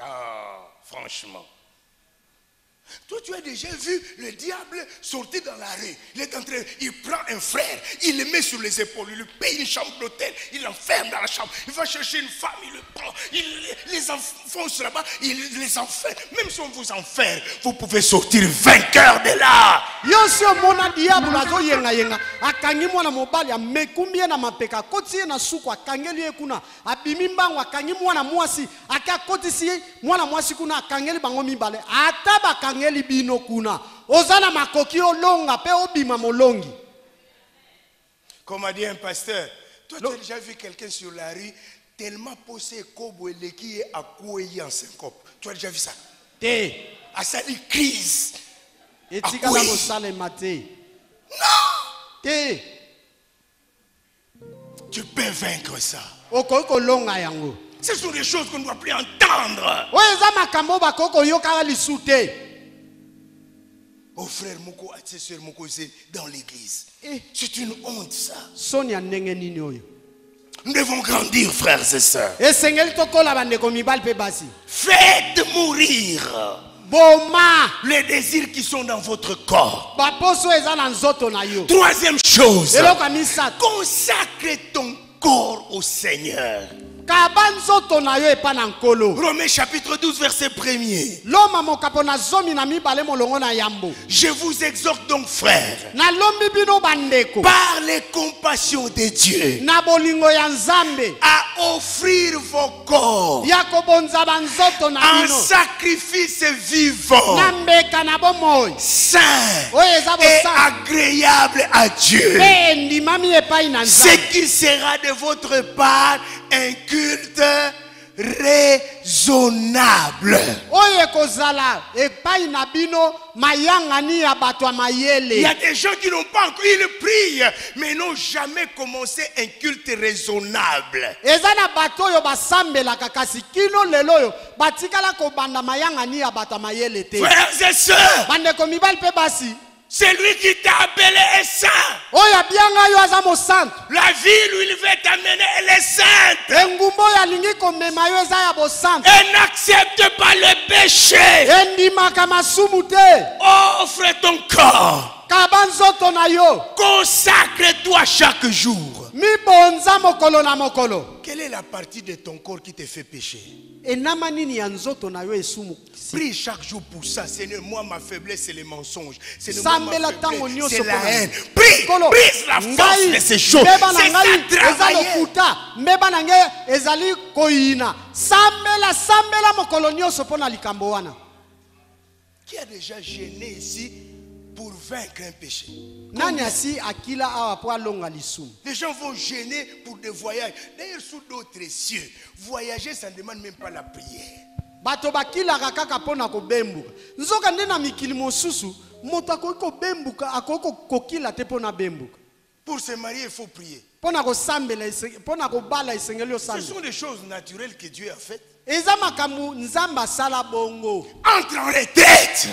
Ah, franchement. Toi, tu as déjà vu le diable sortir dans la rue. Il est en train, il prend un frère, il le met sur les épaules, il lui paye une chambre d'hôtel, il l'enferme dans la chambre. Il va chercher une femme, il le prend, il les enfonce là-bas, il les enferme. Même si on vous enferme, vous pouvez sortir vainqueur de là. Yosio mona diable azo yenga yenga. Akangi mwana mobali amekumbi na mapeka koti na suku akangeli ekuna abimi mbango akangi mwana mwasi akakotisi mwana mwasi kuna akangeli bango mibale ataba kangeli bino kuna ozana makoki olonga pe obima molongi. Comme a dit un pasteur, toi tu as déjà vu quelqu'un sur la rue tellement posé Kobo et qui est à Kouéi en syncope. Tu as déjà vu ça? Te. À ça, une crise. Et tika la bosale maté. Non! Te. Tu peux vaincre ça. Okoko longa yango. Ce sont des choses qu'on ne doit plus entendre. Oye za makambo bakoko yoka lisute. Oh frère Moko, sœur Moko, c'est dans l'église. C'est une honte ça. Sonia ndenge nini oyo. Nous devons grandir, frères et sœurs. Esengeli tokola bandeko mibali pe basi. Faites mourir Boma. les désirs qui sont dans votre corps. Baposo eza na nzoto na yo. Troisième chose, Eloko misato. consacre ton corps au Seigneur. Kabanzoto na yo epa na nkolo. Romains chapitre 12 verset 1er. Loma mokapo na zomi na mibale molongo na yambo. Je vous exhorte donc, frères, Na lombi bino bandeko. par les compassions de Dieu, Na bolingo ya Nzambe. à offrir vos corps Ya kobonza banzoto na en bino. sacrifice vivant, Na mbeka na bomoi. saint Oyo eza et bosa. agréable à Dieu. Pe ndimami epai na Ce Nzambe. qui sera de votre part un culte raisonnable. Oyo ekozala epai na bino mayangani ya bato ya Il y mayele. a des gens qui n'ont pas encore, ils prient, mais n'ont jamais commencé un culte raisonnable. Eza na bato oyo basambelaka kasi kino lelo oyo batikala kobanda mayangani ya bato ya mayele te. Frères et sœurs, Bandeko mibali pe basi. celui qui t'a appelé est saint. Oyo abianga yo aza mosantu. La ville où il veut t'amener, elle est sainte. Engumba oyo alingi komema yo eza ya bosantu. Elle n'accepte pas le péché. Endimaka masumu te. Offre ton corps. Kaba nzoto na yo. Consacre-toi chaque jour. Mibonza mokolo na mokolo. Quelle est la partie de ton corps qui te fait pécher? Enama nini ya nzoto na yo esumu. Prie chaque jour pour ça. Seigneur, moi ma faiblesse c'est les mensonges. Seigneur, moi, Sambela ma tango faiblesse nyoso c'est la pona. haine. Prie, Kolo. brise la force de ces choses. Mbeba na C'est ngai ça, eza travailler. lokuta. Mbeba na ngai ezali koyina. Sambela mokolo nyoso pona likambo wana. Qui a déjà gêné ici pour vaincre un péché? Nani asi akila awa po alonga lisumu. Les gens vont gêner pour des voyages. D'ailleurs, sous d'autres cieux, voyager, ça ne demande même pas la prière. Bato bakilaka kaka pona kobembuka. Nzoka nde na mikili mosusu moto akoki kobembuka akoki kokila te pona bembuka. Pour se marier, il faut prier. Pona kosambela pona kobala esengeli Ce osambela. sont des choses naturelles que Dieu a faites. Eza makambo Nzambe asala bongo. Entre en retraite.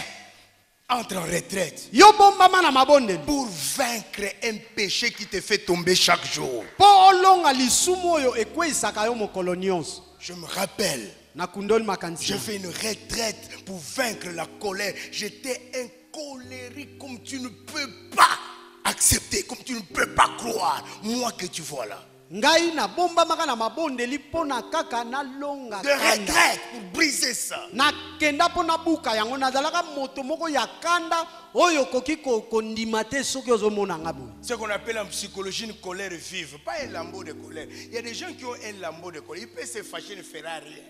Entre en retraite. Yo bombama na mabondeli. Pour vaincre un péché qui te fait tomber chaque jour. Po olonga lisumu oyo ekwesaka yo mokolo nyonso. Je me rappelle. Na kundoli makanisi. J'ai fait une retraite pour vaincre la colère. J'étais un colérique comme tu ne peux pas accepter, comme tu ne peux pas croire. Moi que tu vois là. Ngai na bomba maka na mabondeli pona kaka na longa De retraite pour briser ça. na kenda pona buka yango nazalaka moto moko ya kanda oyo koki kondima te soki ozomona ngabo. Ce qu'on appelle en psychologie une colère vive, pas un lambeau de colère. Il y a des gens qui ont un lambeau de colère. Ils peuvent se fâcher, ne faire rien.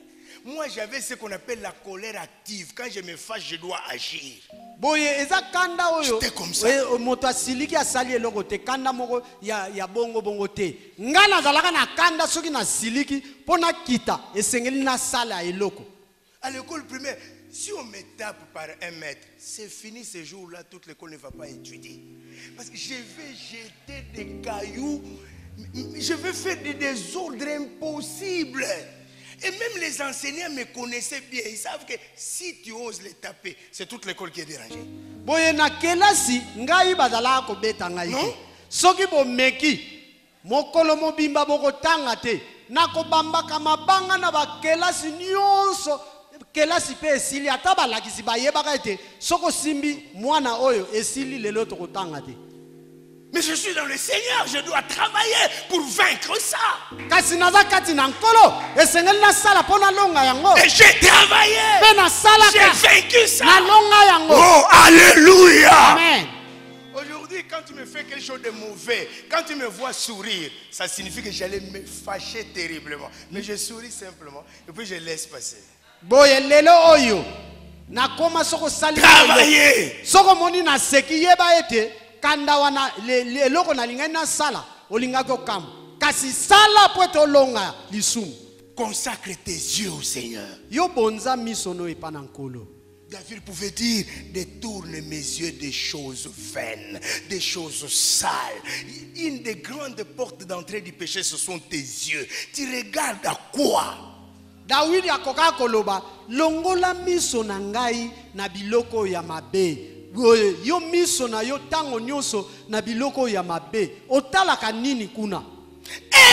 Moi, j'avais ce qu'on appelle la colère active. Quand je me fâche, je dois agir. Boye eza kanda oyo. J'étais comme ça. Moto asiliki asali eloko te kanda moko ya bongo te. Nga nazalaka na kanda soki na siliki pona kita esengeli na sala eloko. À l'école primaire, si on me tape par 1 mètre, c'est fini ce jour-là, toute l'école ne va pas étudier. Parce que je vais jeter des cailloux, je vais faire des désordres impossibles. Et même les enseignants me connaissaient bien. Ils savent que si tu oses les taper, c'est toute l'école qui est dérangée. Boye na kelasi ngai bazala ko beta ngai. Non? Soki bo meki mokolo mobimba boko tanga te na ko bambaka mabanga na ba kelasi nyonso kelasi pe esili ata balakisi bayebaka ete soko simbi mwana oyo esili lelo to kotanga te. Mais je suis dans le Seigneur, je dois travailler pour vaincre ça. Kasi naza kati na nkolo esengeli na sala pona longa yango. Et j'ai travaillé. Pe na sala J'ai ka vaincu ça. na longa yango. Oh, alléluia. Amen. Aujourd'hui, quand tu me fais quelque chose de mauvais, quand tu me vois sourire, ça signifie que j'allais me fâcher terriblement. Mais je souris simplement et puis je laisse passer. Boye lelo oyo na koma soko sali. Travailler. Soko moni na seki yeba ete kanda wana eloko na linga na sala olinga ko kam kasi sala po ete olonga lisumu. Consacre tes yeux au Seigneur. Yo bonza miso no epa na nkolo. David pouvait dire, détourne mes yeux des choses vaines, des choses sales. Une des grandes portes d'entrée du péché, ce sont tes yeux. Tu regardes à quoi? Dawidi akoka koloba, longola miso na ngai na biloko ya mabe. Yo miso na yo tango nyonso na biloko ya mabe. Otalaka nini kuna?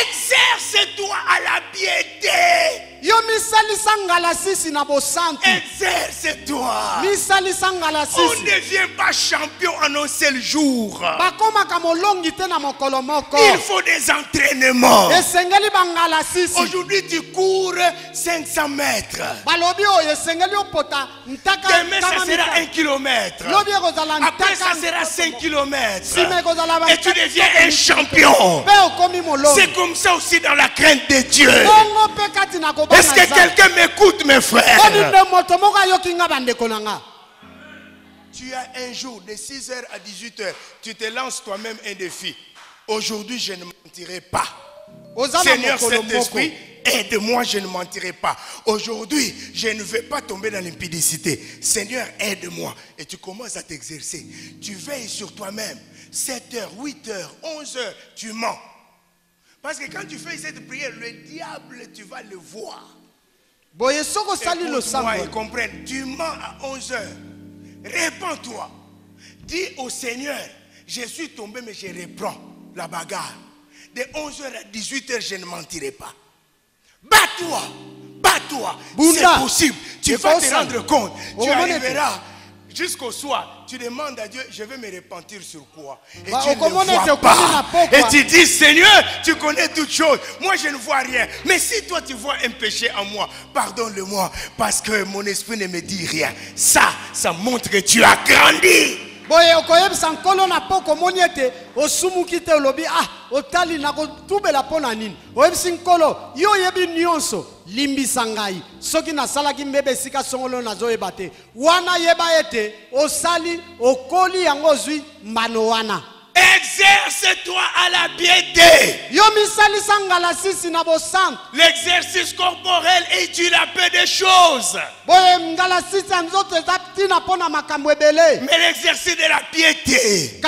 Exerce-toi à la piété. Yo misali sangala sisi na bosantu. Exerce-toi. Misali sangala On ne sisi. devient pas champion en un seul jour. Bakoma kamolongi te na mokolo moko. Il faut des entraînements. Esengeli bangala sisi. Aujourd'hui, tu cours 500 mètres. Balobi oyo esengeli opota ntaka Demain, ça sera 1 kilomètre. Lobi ekozala Après, ntaka. ça sera 5 kilomètres. Sime ekozala ba. Et tu deviens un champion. Pe okomi molongi. C'est comme ça aussi dans la crainte de Dieu. Bongo pe kati na kobanga. Est-ce que quelqu'un m'écoute, mes frères? Tu as un jour de 6h à 18h, tu te lances toi-même un défi. Aujourd'hui, je ne mentirai pas. Seigneur Saint-Esprit, aide-moi, je ne mentirai pas. Aujourd'hui, je ne vais pas tomber dans l'impudicité. Seigneur, aide-moi. Et tu commences à t'exercer. Tu veilles sur toi-même. 7h, 8h, 11h, tu mens. Parce que quand tu fais cette prière, le diable, tu vas le voir. Écoute-moi et comprenne, tu mens à 11h. Répands-toi. Dis au Seigneur, je suis tombé mais je reprends la bagarre. De 11h à 18h, je ne mentirai pas. Bats-toi. Bats-toi. C'est possible. Tu vas te rendre compte. Tu arriveras. Jusqu'au soir, tu demandes à Dieu, je vais me repentir sur quoi? Et Dieu ne voit pas. Et tu dis, Seigneur, tu connais toutes choses. Moi, je ne vois rien. Mais si toi, tu vois un péché en moi, pardonne-le-moi. Parce que mon esprit ne me dit rien. Ça montre que tu as grandi. Boye okoyebisa nkolo na poko moni ete osumuki te olobi otali na kotubela pona nini oyebisi nkolo yo yebi nyonso limbisa ngai soki nasalaki mbebe esika songolo nazoyeba te wana yeba ete osali okoli yango ozwi mbano wana. Exerce-toi à la piété. L'exercice corporel est une peu de choses. Mais l'exercice de la piété,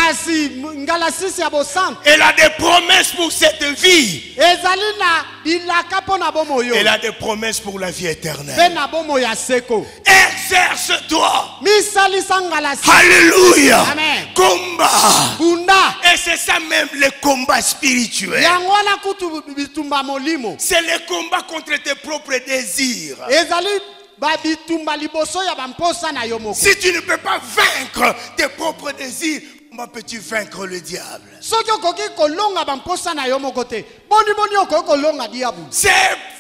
elle a des promesses pour cette vie. Elle a des promesses pour la vie éternelle. Exerce-toi. Alléluia. Combat. Et c'est ça même le combat spirituel. C'est le combat contre tes propres désirs. Si tu ne peux pas vaincre tes propres désirs, comment peux-tu vaincre le diable? C'est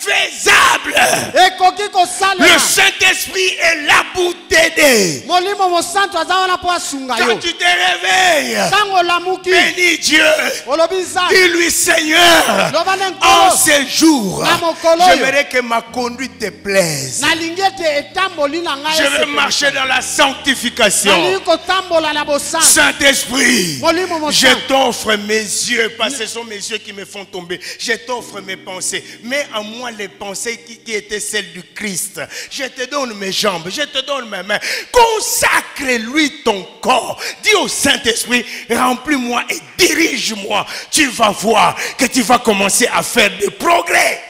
faisable. Le Saint-Esprit est là pour t'aider. Quand tu te réveilles, bénis Dieu. Dis-lui, Seigneur, en ce jour, j'aimerais que ma conduite te plaise. Je veux marcher dans la sanctification. Saint-Esprit, je t'offre mes yeux, parce que ce sont mes yeux qui me font tomber. Je t'offre mes pensées. Mets en moi les pensées qui étaient celles du Christ. Je te donne mes jambes, je te donne mes mains. Consacre-lui ton corps. Dis au Saint-Esprit, remplis-moi et dirige-moi. Tu vas voir que tu vas commencer à faire des progrès.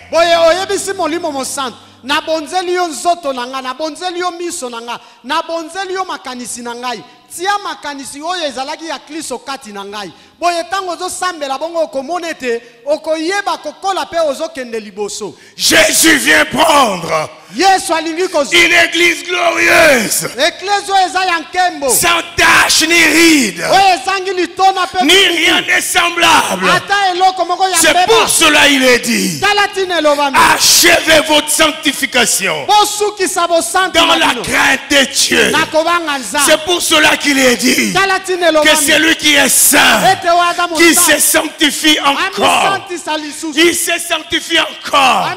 Nabonzeli yo nzoto nanga, nabonzeli yo miso nanga, nabonzeli yo makanisi nangai. Tia makanisi oyo ezalaki ya Kristo kati nangai. Boye tango zo sambela bongo komonete, okoyeba kokola pe ozokende liboso. Jésus vient prendre une église glorieuse, sans tache ni ride, ni rien de semblable. C'est pour cela il est dit, achevez votre sanctification dans la crainte de Dieu. C'est pour cela qu'il est dit que celui qui est saint, qui se sanctifie encore, il se sanctifie encore.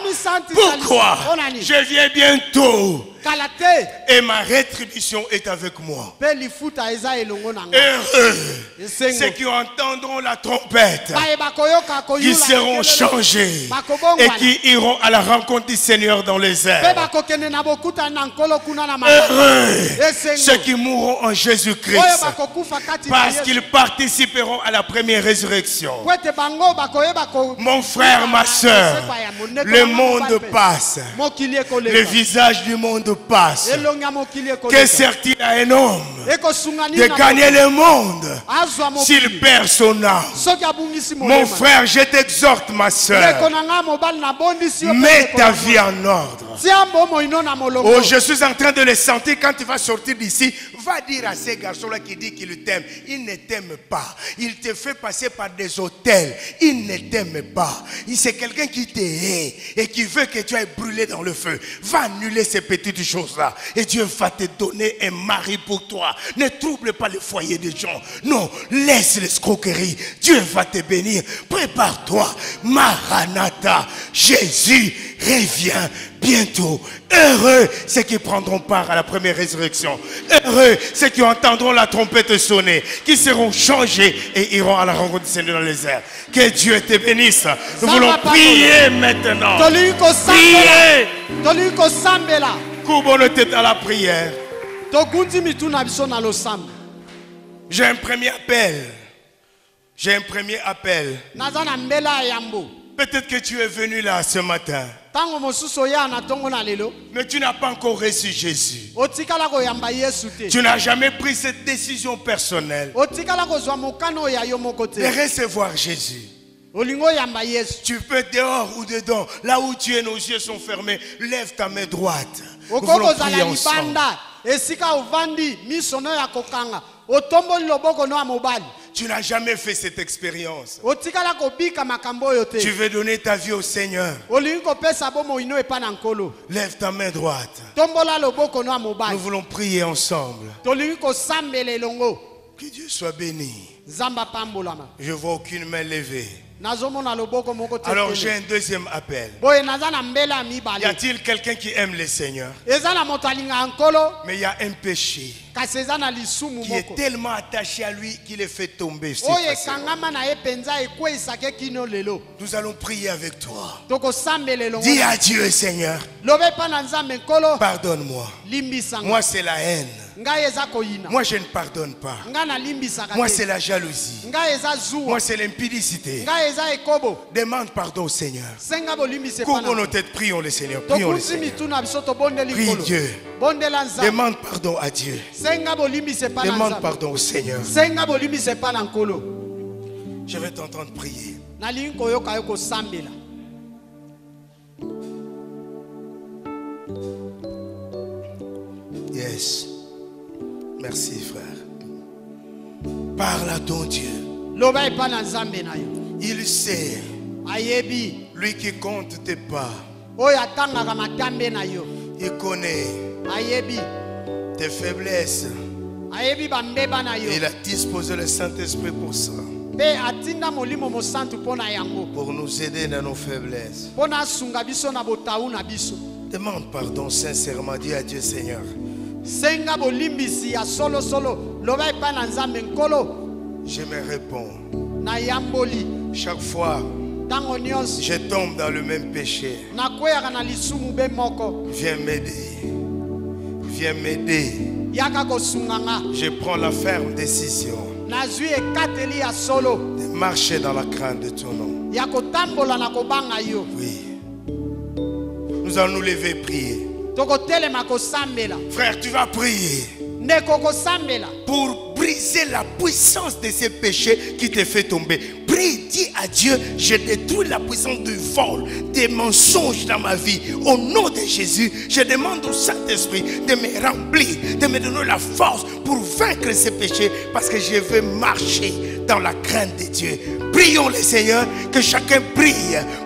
Pourquoi? Je viens bientôt. kala te et ma rétribution est avec moi. pe lifuta eza elongo na nga Heureux esengo ceux qui entendront la trompette, baye bakoyoka qui koyula seront changés et qui iront à la rencontre du Seigneur dans les pe airs. bakokende na bokuta na nkolo kuna na makolo Heureux ceux esengo qui mourront en oyo Jésus-Christ, bakokufa kati na parce Yesu qu'ils participeront à la première résurrection. po ete bango bakoyeba Mon frère, ma soeur, le monde passe, mokili le ekoleka visage du monde passe. elongi ya mokili Que ekoleka sert-il à un homme ekosunga nini de na gagner le monde azwa s'il mokili perd son âme? soki abungisi Mon molema frère, je t'exhorte, ma soeur, ndeko na nga mobali nabondisi yo mets ta vie en ordre. tia mbomo ino na molongo Oh, je suis en train de le sentir. Quand tu vas sortir d'ici, va dire à ces garçons-là qui disent qu'ils t'aiment. Ils ne t'aiment pas. Il te fait passer par des hôtels. Il ne t'aime pas. C'est quelqu'un qui te hait et qui veut que tu ailles brûler dans le feu. Va annuler ces petites choses-là. Et Dieu va te donner un mari pour toi. Ne trouble pas le foyer des gens. Non, laisse l'escroquerie. Dieu va te bénir. Prépare-toi. Maranatha. Jésus revient bientôt. Heureux ceux qui prendront part à la première résurrection. Heureux ceux qui entendront la trompette sonner, qui seront changés et iront à la rencontre du Seigneur dans les airs. Que Dieu te bénisse. Nous voulons prier maintenant. tolingi Priez. kosambela Courbons nos têtes à la prière. togundi mitu na biso na losambo J'ai un premier appel. J'ai un premier appel. naza na mbela ya yambo Peut-être que tu es venu là ce matin, ntango mosusu oya na ntongo na lelo mais tu n'as pas encore reçu Jésus. otikala koyamba yesu te Tu n'as jamais pris cette décision personnelle otikala kozwa mokano ya yo moko de te recevoir Jésus. olingi oyamba yesu Tu peux dehors ou dedans, là où tu es, nos yeux sont fermés. Lève ta main droite. Nous okoki voulons kozala prier ensemble. libanda esika ovandi miso no ya kokanga otomboli loboko no ya mobali Tu n'as jamais fait cette expérience. otikala kobika makambo oyo te Tu veux donner ta vie au Seigneur. olingi kopesa bomoi no epa na nkolo Lève ta main droite. tombola loboko no ya Nous mobali voulons prier ensemble. tolingi kosambela elongo Que Dieu soit béni. nzambe apambolama Je vois aucune main levée. nazomona loboko moko te Alors tele. j'ai un deuxième appel. boye naza na mbela ya Y mibale a-t-il quelqu'un qui aime le Seigneur? eza na moto alingaka nkolo Mais il y a un péché kasi eza na lisumu qui est moko tellement attaché à lui qu'il est fait tomber. si oyo facilement. ekangama na ye mpenza ekweyisaka kino lelo Nous allons prier avec toi. tokosambela elongo Dis à Dieu, Seigneur, loba epa na nzambe nkolo pardonne-moi. limbisanga Moi, c'est la haine. ngai eza koyina Moi, je ne pardonne pas. ngai nalimbisaka Moi, te c'est la jalousie. ngai eza zuwa Moi, c'est l'impudicité. ngai eza ekobo Demande pardon au Seigneur. senga bolimbisa epa Couvrons na nos têtes, prions le Seigneur. Prions le tokuti Seigneur. mitu na biso tobondeli Prie nkolo Dieu. bondela nzambe Demande pardon à Dieu. senga bolimbisa epa na Demande nzambe pardon au Seigneur. senga bolimbisa epa na nkolo Je vais t'entendre prier. nalingi koyoka yo kosambela Yes. Merci, frère. Parle à ton Dieu. loba epa na nzambe na yo Il sait, ayebi lui qui compte tes pas. oyo atangaka matambe na yo Il connaît ayebi tes faiblesses. ayebi bambeba na yo Et il a disposé le Saint-Esprit pour ça. mpe atinda molimo mosantu mpo na yango Pour nous aider dans nos faiblesses. mpo na asunga biso na botau na biso Demande pardon sincèrement. Dis à Dieu, Seigneur. senga bolimbisi ya solosolo loba epai na nzambe nkolo Je me réponds. nayamboli Chaque fois, ntango nyonso je tombe dans le même péché. nakweyaka na lisumu be moko Viens m'aider. Viens m'aider. yaka kosunga nga Je prends la ferme décision nazwi ekateli ya solo de marcher dans la crainte de ton nom. ya kotambola na kobanga yo Oui. Nous allons nous lever et prier. tokotelema kosambela Frère, tu vas prier ndeko kosambela pour briser la puissance de ces péchés qui te fait tomber. Prie, dis à Dieu, je détruis la puissance du vol, des mensonges dans ma vie. Au nom de Jésus, je demande au Saint-Esprit de me remplir, de me donner la force pour vaincre ces péchés, parce que je veux marcher dans la crainte de Dieu. Prions le Seigneur, que chacun prie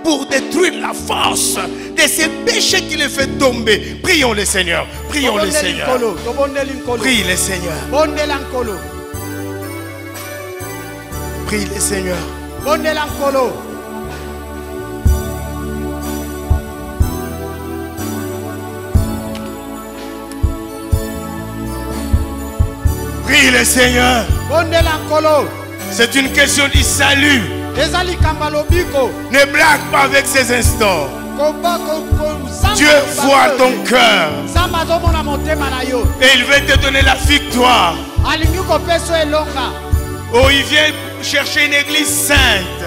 pour détruire la force de ces péchés qui les fait tomber. Prions le Seigneur, prions le tobondeli Seigneur. nkolo tobondeli nkolo Prie le Seigneur, bondela nkolo prie le Seigneur. bondela nkolo Prie le Seigneur. bondela nkolo C'est une question du salut. eza likambo ya lobiko Ne blague pas avec ces instants. Dieu voit ton cœur. nzambe azomona motema na yo Et il veut te donner la victoire. alingi kopesa yo elonga. Oh, il vient chercher une église sainte.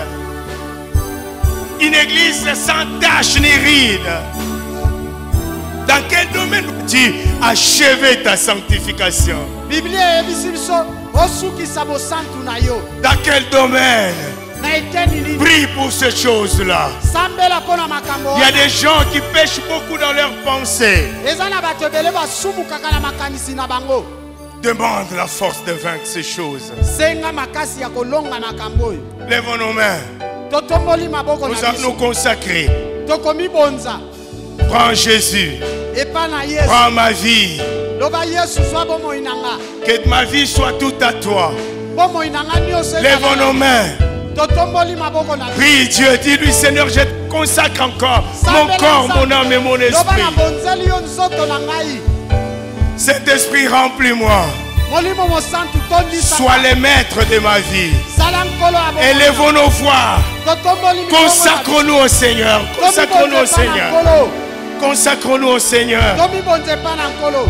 Une église sans tache ni ride. Dans quel domaine tu achevé ta sanctification? biblia eyebisi biso osukisa bosantu na yo Dans quel domaine? na eteni nini. Prie pour ces choses-là. sambela mpo na makambo Il y a wana. des gens qui pêchent beaucoup dans leurs pensées. eza na bato ebele basumukaka na makanisi na bango. Demande la force de vaincre ces choses. senga makasi ya kolonga makambo oyo. Lèvons nos mains. totomboli maboko Nous na allons nous biso consacrer. tokomibonza Prends Jésus. epa na yesu. Prends ma vie. loba yesu zwa bomoi na nga. Que ma vie soit toute à toi. bomoi na nga nyonso ezala Lèvons na nos yo. mains. totomboli maboko na biso. Prie Dieu. Dis-lui, Seigneur, je te consacre encore mon Sambela corps, nzambe. mon âme et mon loba esprit. na bonzeli yo nzoto na ngai. Cet esprit remplis-moi. molimo mosantu tondisa Sois le maître de ma vie. sala nkolo ya bomoi. Élevons nos voix. totomboli mibongo na biso. Consacrons-nous au Seigneur. Consacrons-nous au Tomibonze epa na Seigneur. nkolo. Consacrons-nous au Seigneur. tomibonze epa na nkolo.